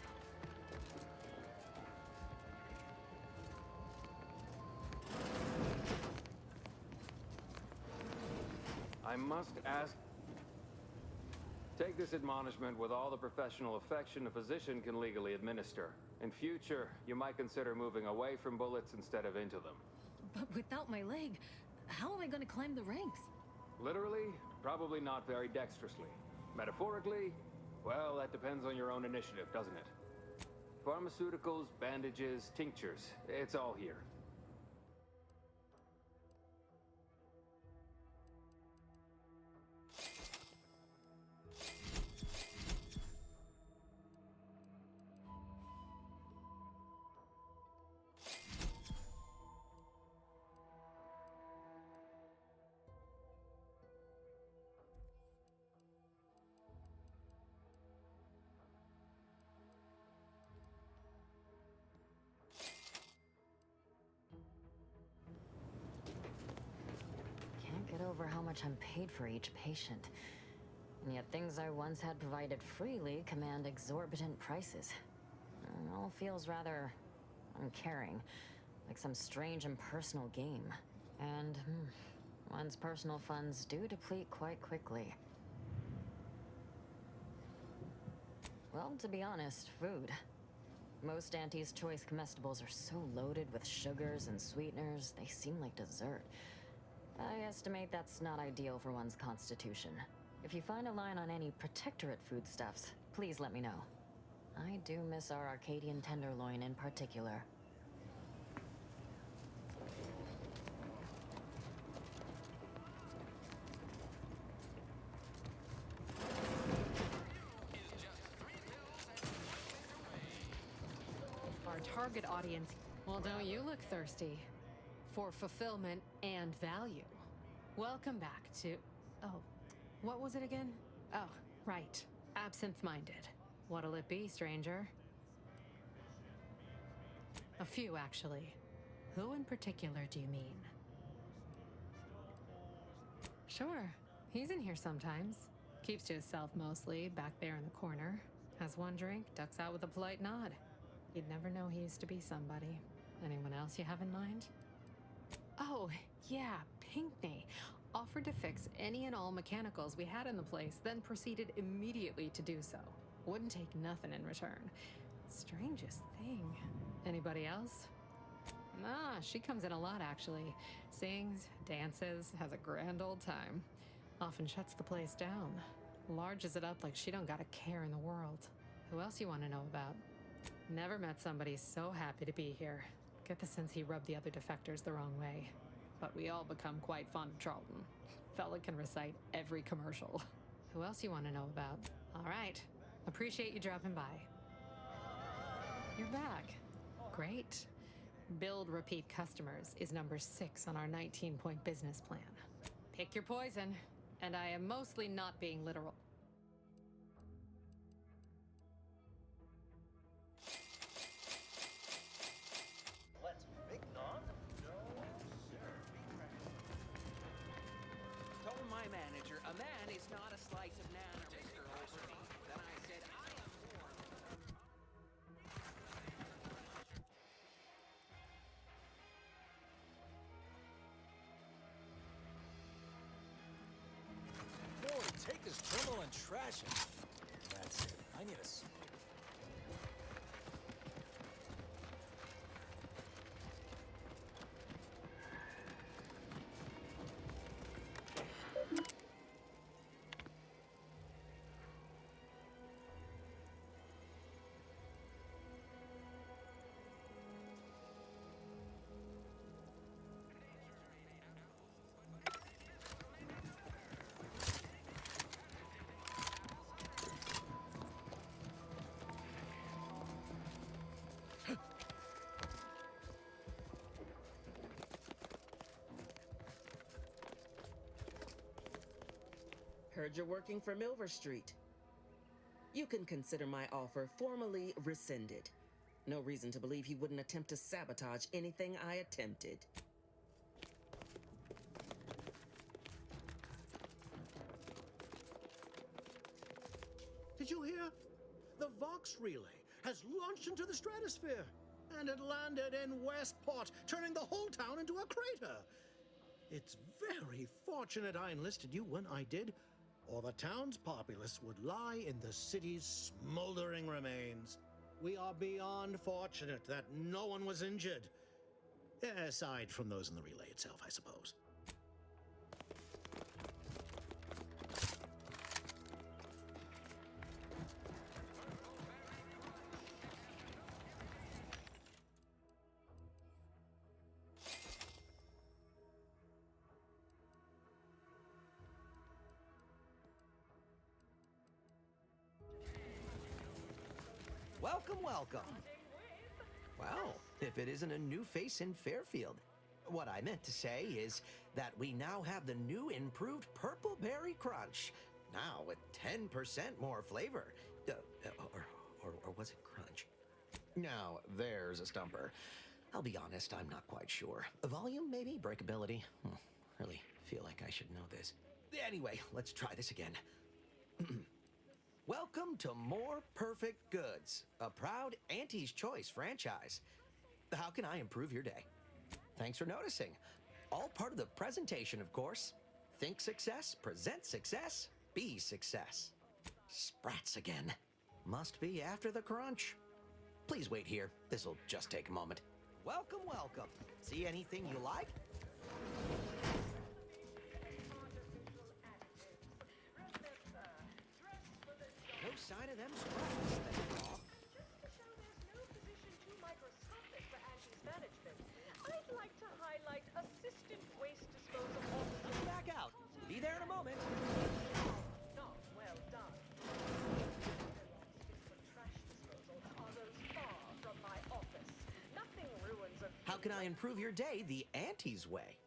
I must ask... Take this admonishment with all the professional affection a physician can legally administer. In future, you might consider moving away from bullets instead of into them. But without my leg, how am I going to climb the ranks? Literally, probably not very dexterously. Metaphorically, well, that depends on your own initiative, doesn't it? Pharmaceuticals, bandages, tinctures, it's all here. Can't get over how much I'm paid for each patient. And yet things I once had provided freely command exorbitant prices. It all feels rather uncaring, like some strange impersonal game. And one's personal funds do deplete quite quickly. Well, to be honest, food. Most Auntie's Choice comestibles are so loaded with sugars and sweeteners, they seem like dessert. I estimate that's not ideal for one's constitution. If you find a line on any Protectorate foodstuffs, please let me know. I do miss our Arcadian tenderloin in particular. Our target audience, well, don't you look thirsty for fulfillment and value? Welcome back to... Oh, what was it again? Oh, right. Absinthe-minded. What'll it be, stranger? A few, actually. Who in particular do you mean? Sure. He's in here sometimes. Keeps to himself mostly, back there in the corner. Has one drink, ducks out with a polite nod. You'd never know he used to be somebody. Anyone else you have in mind? Oh, yeah, Pinkney. Offered to fix any and all mechanicals we had in the place, then proceeded immediately to do so. Wouldn't take nothing in return. Strangest thing. Anybody else? Nah, she comes in a lot, actually. Sings, dances, has a grand old time. Often shuts the place down. Larges it up like she don't got a care in the world. Who else you want to know about? Never met somebody so happy to be here. Get the sense he rubbed the other defectors the wrong way. But we all become quite fond of Charlton. Fella can recite every commercial. Who else you want to know about? All right. Appreciate you dropping by. You're back. Great. Build repeat customers is number 6 on our 19-point business plan. Pick your poison. And I am mostly not being literal. Let's big on? No, sir. Told my manager, a man is not a slice of nana, Mr. Overby. Then I said, I am more. Boy, take this terminal and trash it. That's it. I need a... Heard you're working for Milver Street. You can consider my offer formally rescinded. No reason to believe he wouldn't attempt to sabotage anything I attempted. Did you hear? The Vox Relay has launched into the stratosphere, and it landed in Westport, turning the whole town into a crater. It's very fortunate I enlisted you when I did, or the town's populace would lie in the city's smoldering remains. We are beyond fortunate that no one was injured. Aside from those in the relay itself, I suppose. Welcome, welcome. Well, if it isn't a new face in Fairfield. What I meant to say is that we now have the new improved Purple Berry Crunch. Now with 10% more flavor. Or was it crunch? Now, there's a stumper. I'll be honest, I'm not quite sure. Volume, maybe? Breakability? Really feel like I should know this. Anyway, let's try this again. Welcome to More Perfect Goods, a proud Auntie's Choice franchise. How can I improve your day? Thanks for noticing. All part of the presentation, of course. Think success, present success, be success. Sprats again. Must be after the crunch. Please wait here. This'll just take a moment. Welcome, welcome. See anything you like? No sign of them sprats, thank God. I'd like to highlight assistant waste disposal officer. Back out. Be there in a moment. Not well done. For trash disposal are those far from my office. Nothing ruins a. How can I improve your day the Auntie's way?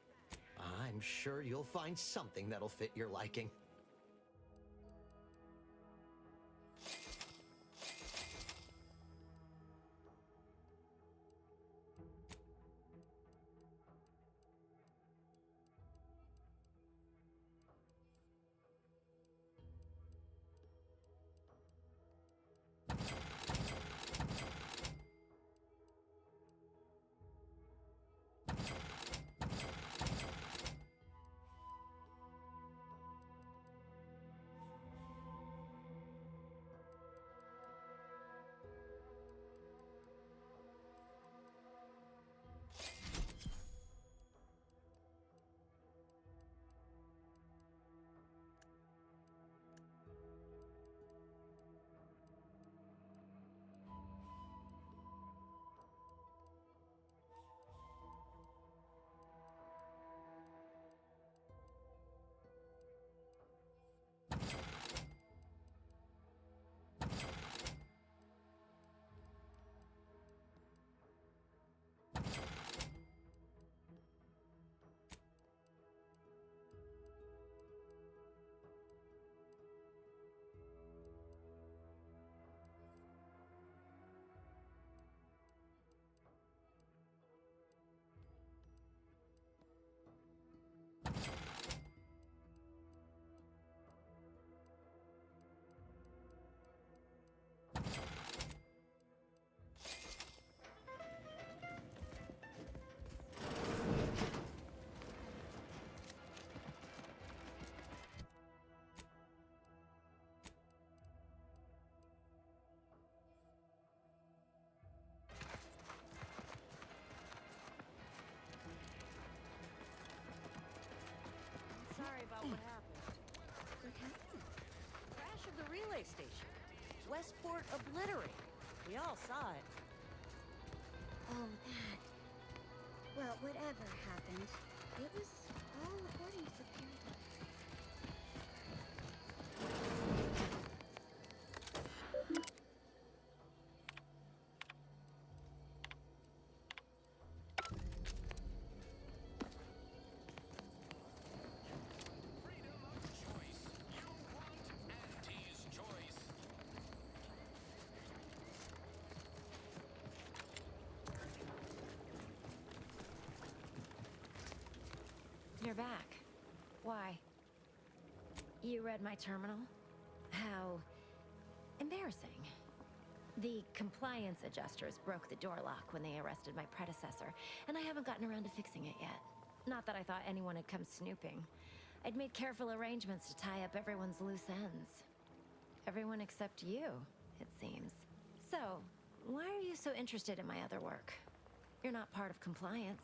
I'm sure you'll find something that'll fit your liking. Sorry about what happened. What happened? Crash of the relay station. Westport obliterated. We all saw it. Oh, that. Well, whatever happened, it was all according to the paradigm. You're back. Why? You read my terminal? How embarrassing. The compliance adjusters broke the door lock when they arrested my predecessor, and I haven't gotten around to fixing it yet. Not that I thought anyone had come snooping. I'd made careful arrangements to tie up everyone's loose ends. Everyone except you, it seems. So, why are you so interested in my other work? You're not part of compliance.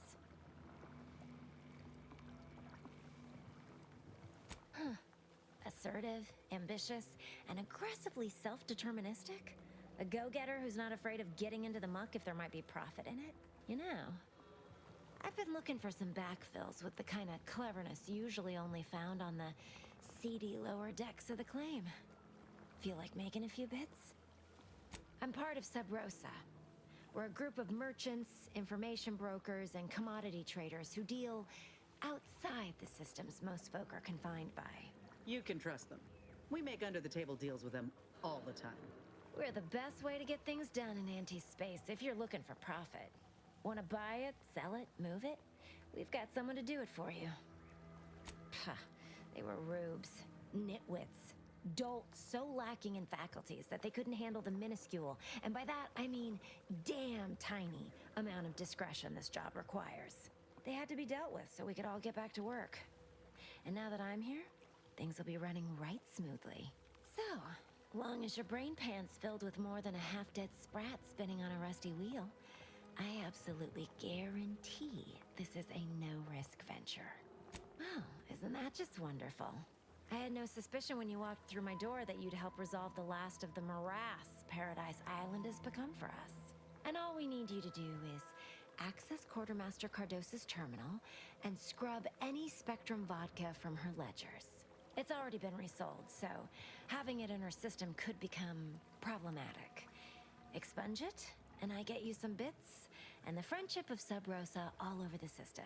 Huh. Assertive, ambitious, and aggressively self-deterministic? A go-getter who's not afraid of getting into the muck if there might be profit in it? You know, I've been looking for some backfills with the kind of cleverness usually only found on the seedy lower decks of the claim. Feel like making a few bits? I'm part of Sub Rosa. We're a group of merchants, information brokers, and commodity traders who deal outside the systems most folk are confined by. You can trust them. We make under-the-table deals with them all the time. We're the best way to get things done in anti-space if you're looking for profit. Want to buy it, sell it, move it? We've got someone to do it for you. Pah, they were rubes, nitwits, dolts so lacking in faculties that they couldn't handle the minuscule, and by that I mean damn tiny, amount of discretion this job requires. They had to be dealt with so we could all get back to work. And now that I'm here, things will be running right smoothly. So, long as your brain pan's filled with more than a half-dead sprat spinning on a rusty wheel, I absolutely guarantee this is a no-risk venture. Oh, isn't that just wonderful? I had no suspicion when you walked through my door that you'd help resolve the last of the morass Paradise Island has become for us. And all we need you to do is access Quartermaster Cardos's terminal and scrub any Spectrum vodka from her ledgers. It's already been resold, so having it in her system could become problematic. Expunge it, and I get you some bits, and the friendship of Sub Rosa all over the system.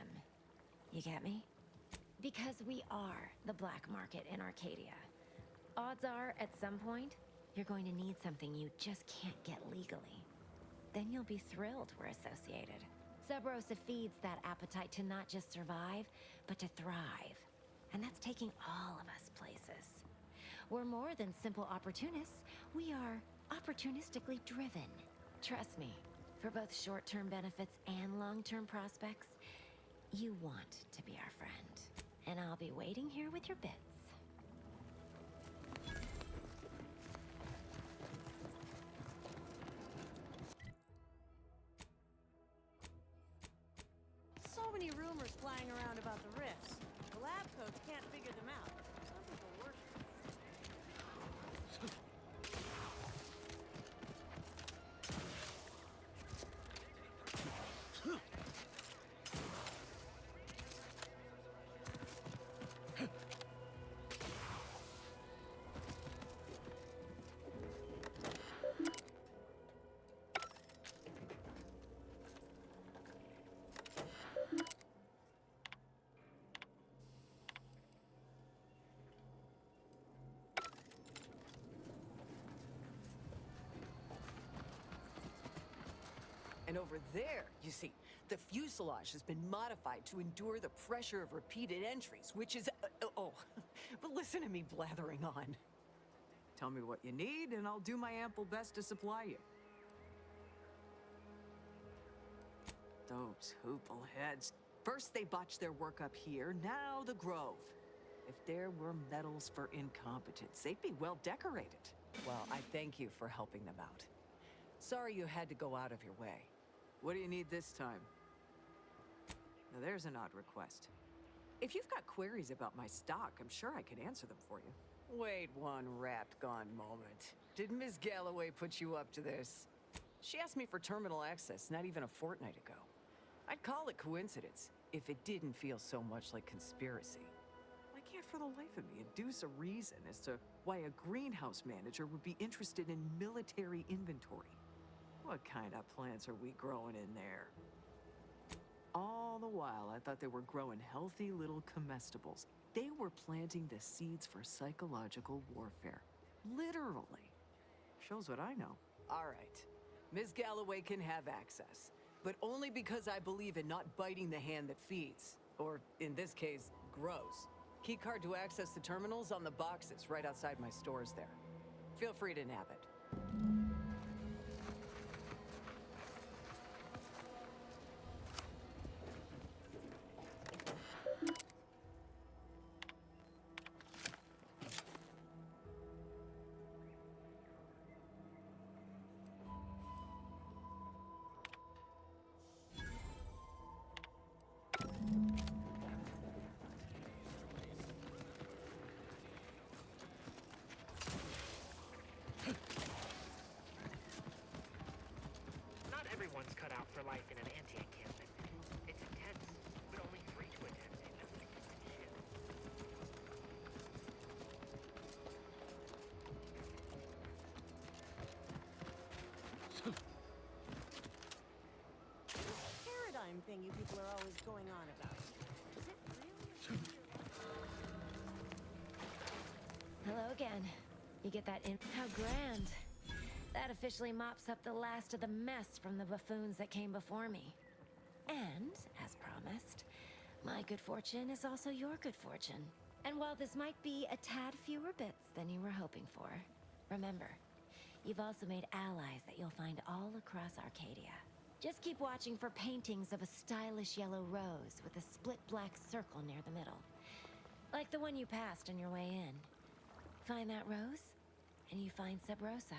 You get me? Because we are the black market in Arcadia. Odds are, at some point, you're going to need something you just can't get legally. Then you'll be thrilled we're associated. Sub Rosa feeds that appetite to not just survive, but to thrive. And that's taking all of us places. We're more than simple opportunists. We are opportunistically driven. Trust me, for both short-term benefits and long-term prospects, you want to be our friend. And I'll be waiting here with your bits. So many rumors flying around about the rifts. The lab coats can't figure them out. Some people worship them. And over there, you see, the fuselage has been modified to endure the pressure of repeated entries, which is... oh, but listen to me blathering on. Tell me what you need, and I'll do my ample best to supply you. Those hoople heads. First they botched their work up here, now the Grove. If there were medals for incompetence, they'd be well decorated. Well, I thank you for helping them out. Sorry you had to go out of your way. What do you need this time? Now there's an odd request. If you've got queries about my stock, I'm sure I could answer them for you. Wait one rat-gone moment. Did Ms. Galloway put you up to this? She asked me for terminal access not even a fortnight ago. I'd call it coincidence if it didn't feel so much like conspiracy. I can't for the life of me induce a reason as to why a greenhouse manager would be interested in military inventory. What kind of plants are we growing in there? All the while, I thought they were growing healthy little comestibles. They were planting the seeds for psychological warfare. Literally. Shows what I know. All right. Ms. Galloway can have access, but only because I believe in not biting the hand that feeds. Or, in this case, grows. Keycard to access the terminals on the boxes right outside my stores there. Feel free to nab it. thing you people are always going on about. Is it really? Hello again. You get that in? How grand. That officially mops up the last of the mess from the buffoons that came before me. And, as promised, my good fortune is also your good fortune. And while this might be a tad fewer bits than you were hoping for, remember, you've also made allies that you'll find all across Arcadia. Just keep watching for paintings of a stylish yellow rose with a split black circle near the middle. Like the one you passed on your way in. Find that rose, and you find Sub Rosa.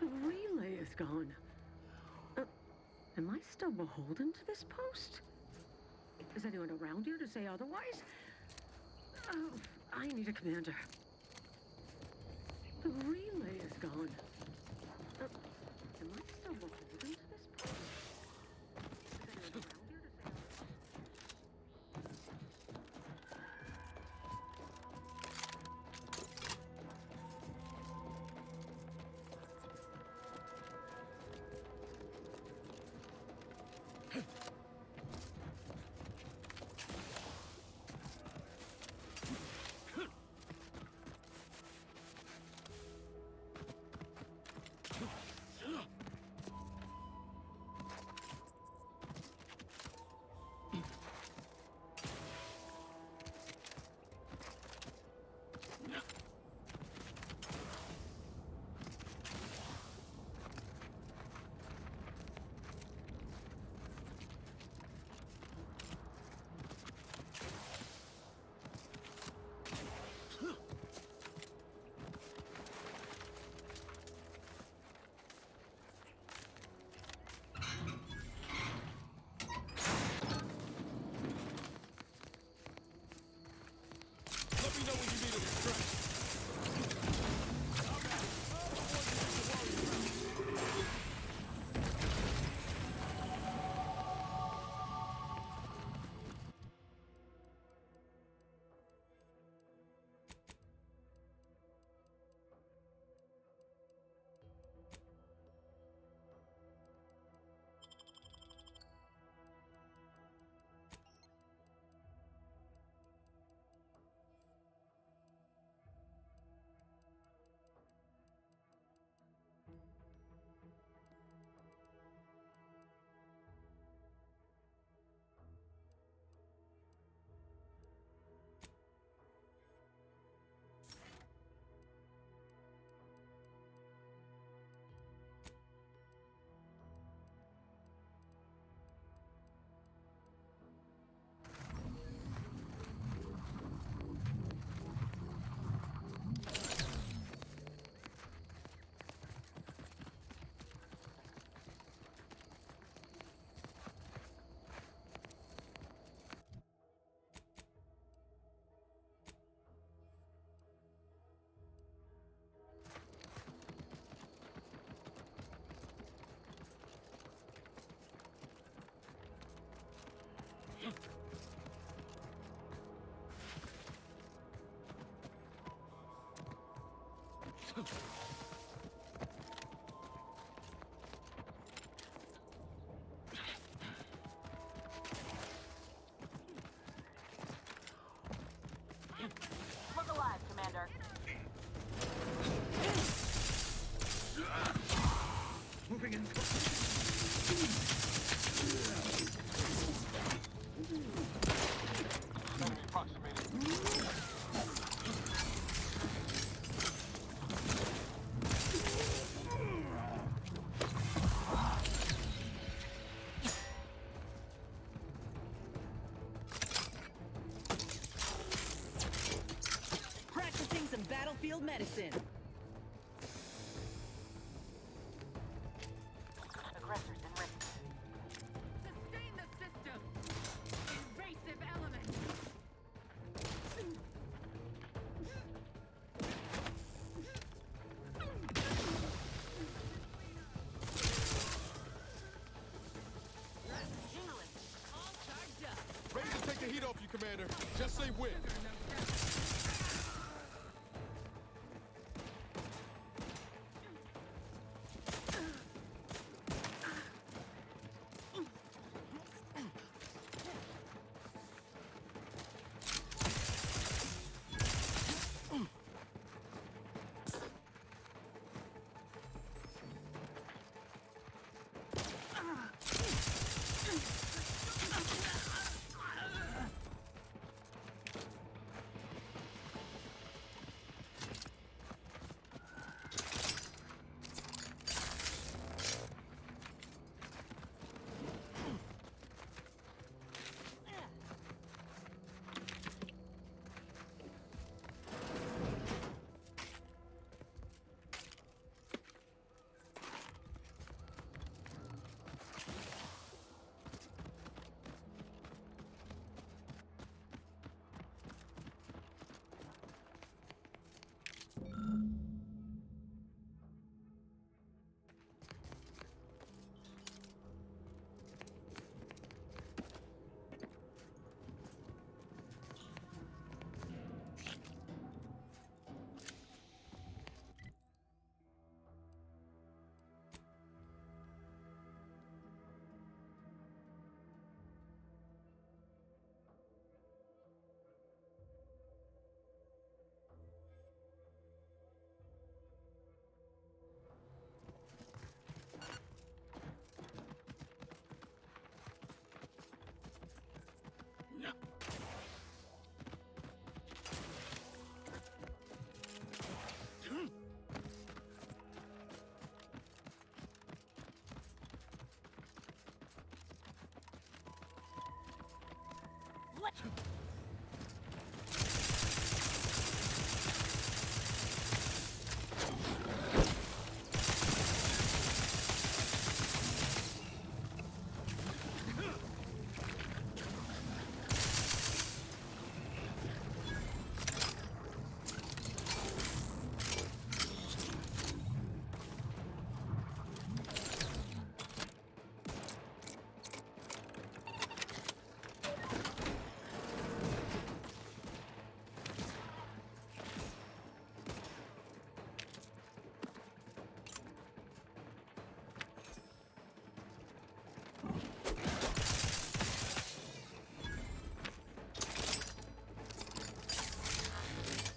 The relay is gone. Am I still beholden to this post? Is anyone around here to say otherwise? Oh, I need a commander. The relay is gone. Am I still beholden to this post? Is anyone around here to say Look alive, Commander. Moving in. Practicing some battlefield medicine. Aggressors in risk. Sustain the system! Invasive element! All charged up. Ready to take the heat off you, Commander. Just say when.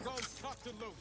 Guns cocked and loaded.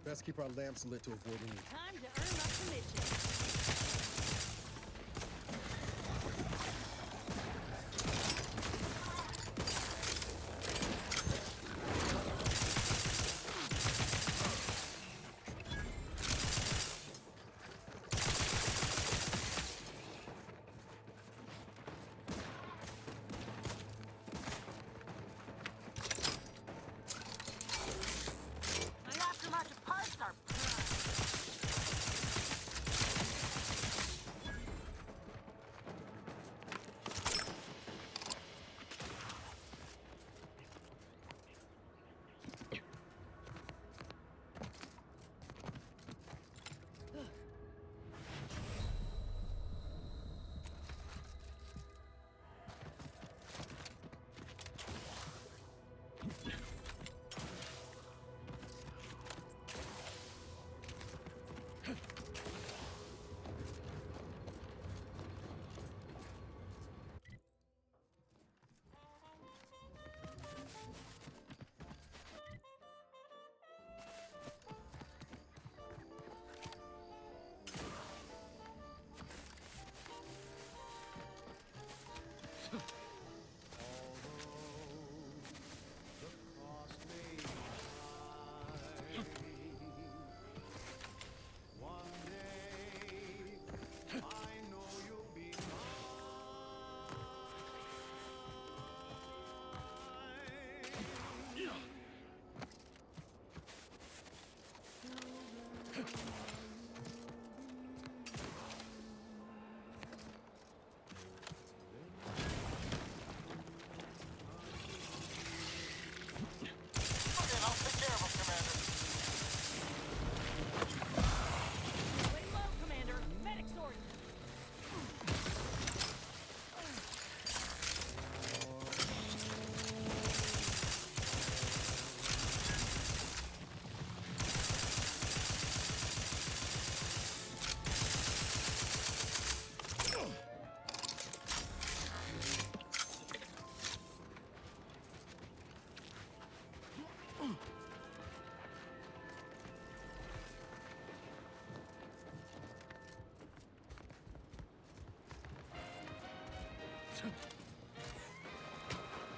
Best keep our lamps lit to avoid any. Time to earn my commission. My aftermarket parts are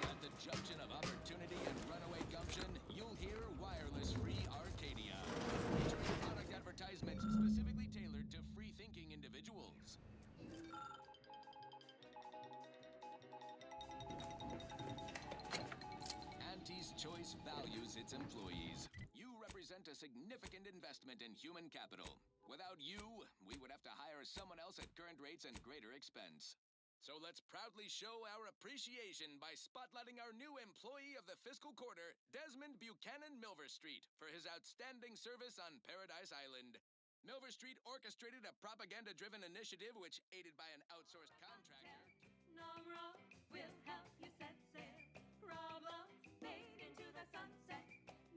At the junction of opportunity and runaway gumption, you'll hear Wireless Free Arcadia, featuring product advertisements specifically tailored to free-thinking individuals. Auntie's Choice values its employees. You represent a significant investment in human capital. Without you, we would have to hire someone else at current rates and greater expense. So let's proudly show our appreciation by spotlighting our new employee of the fiscal quarter, Desmond Buchanan Milver Street, for his outstanding service on Paradise Island. Milver Street orchestrated a propaganda-driven initiative which, aided by an outsourced contractor... Namra will help you set sail. Problems fade into the sunset.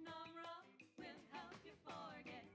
Namra will help you forget.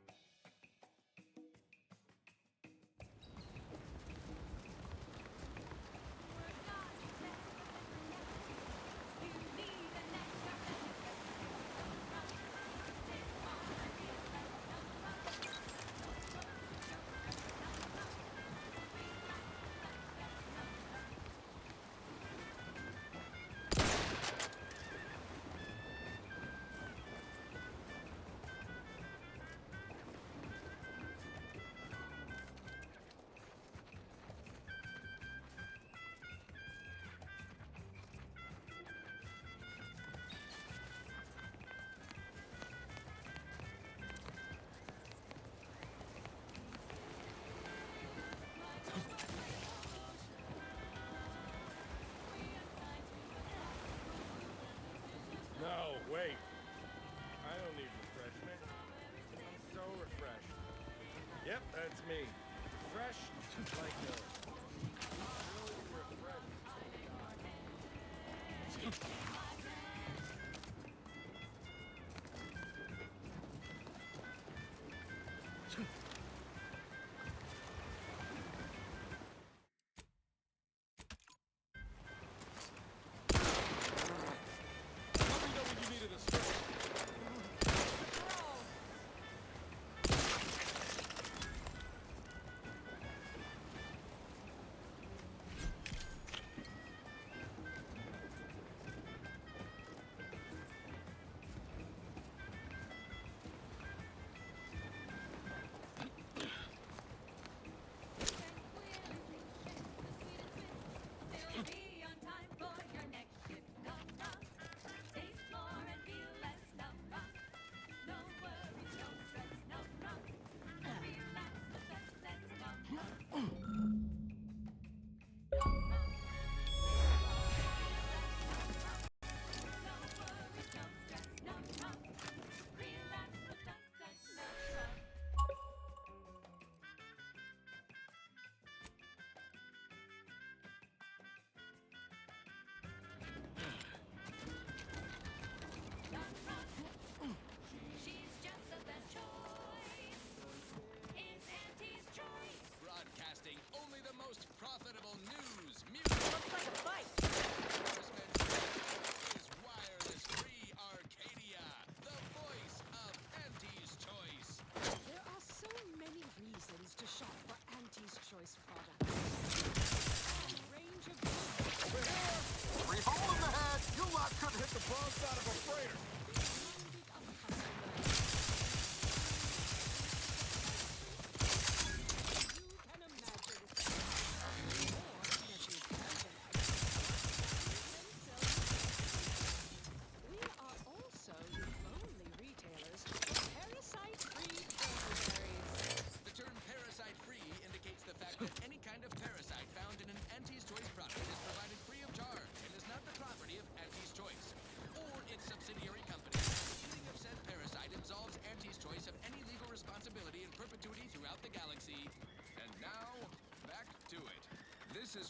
No, wait. I don't need refreshment. I'm so refreshed. Yep, that's me. Fresh like a... really refreshed.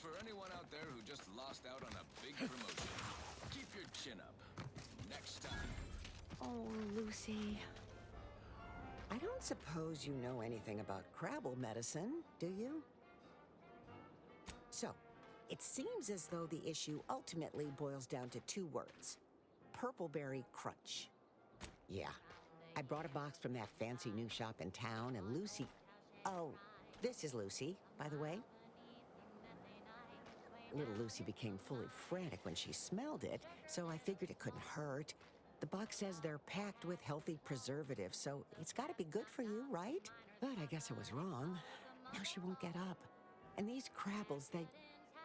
for anyone out there who just lost out on a big promotion, keep your chin up. Next time. Oh, Lucy. I don't suppose you know anything about Crabble medicine, do you? So, it seems as though the issue ultimately boils down to 2 words. Purpleberry Crunch. Yeah. I brought a box from that fancy new shop in town, and Lucy... Oh, this is Lucy, by the way. Little Lucy became fully frantic when she smelled it, so I figured it couldn't hurt. The box says they're packed with healthy preservatives, so it's gotta be good for you, right? But I guess I was wrong. Now she won't get up. And these Crabbles, they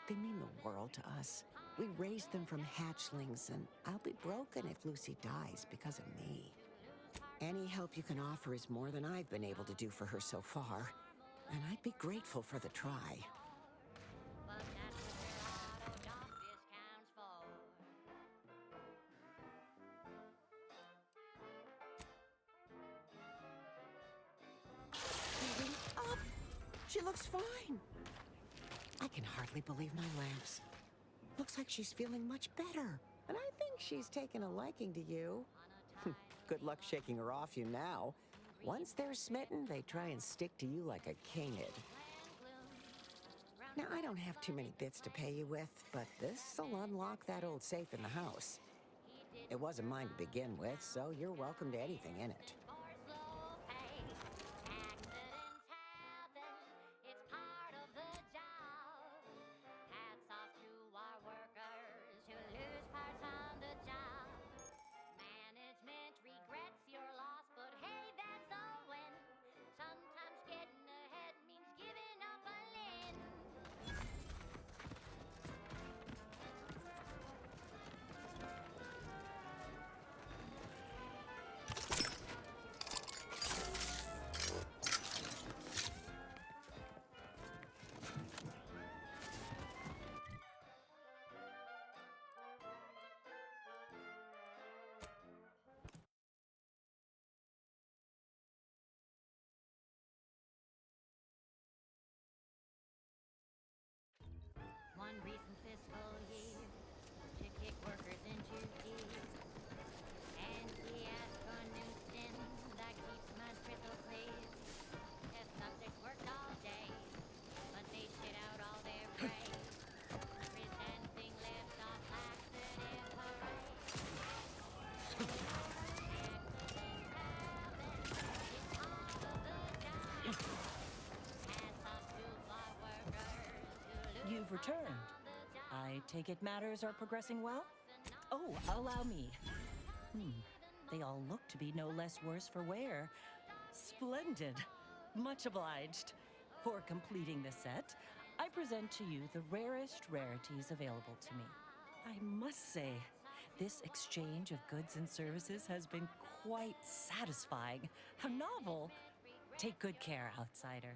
mean the world to us. We raised them from hatchlings, and I'll be broken if Lucy dies because of me. Any help you can offer is more than I've been able to do for her so far, and I'd be grateful for the try. Giving up? She looks fine. I can hardly believe my lamps. Looks like she's feeling much better, and I think she's taken a liking to you. Good luck shaking her off you now. Once they're smitten, they try and stick to you like a canid. Now, I don't have too many bits to pay you with, but this'll unlock that old safe in the house. It wasn't mine to begin with, so you're welcome to anything in it. One recent fiscal year to kick workers into gear. And he asked for new sin that keeps mud crystal clear. Test subjects worked all day, but they shit out all their praise. Presenting liftoff laxative parade. Accidents happen, it's part of the job. Hats off to our workers who lose. You've returned. I take it matters are progressing well? Oh, allow me. They all look to be no less worse for wear. Splendid. Much obliged. For completing the set, I present to you the rarest rarities available to me. I must say, this exchange of goods and services has been quite satisfying. How novel. Take good care, outsider.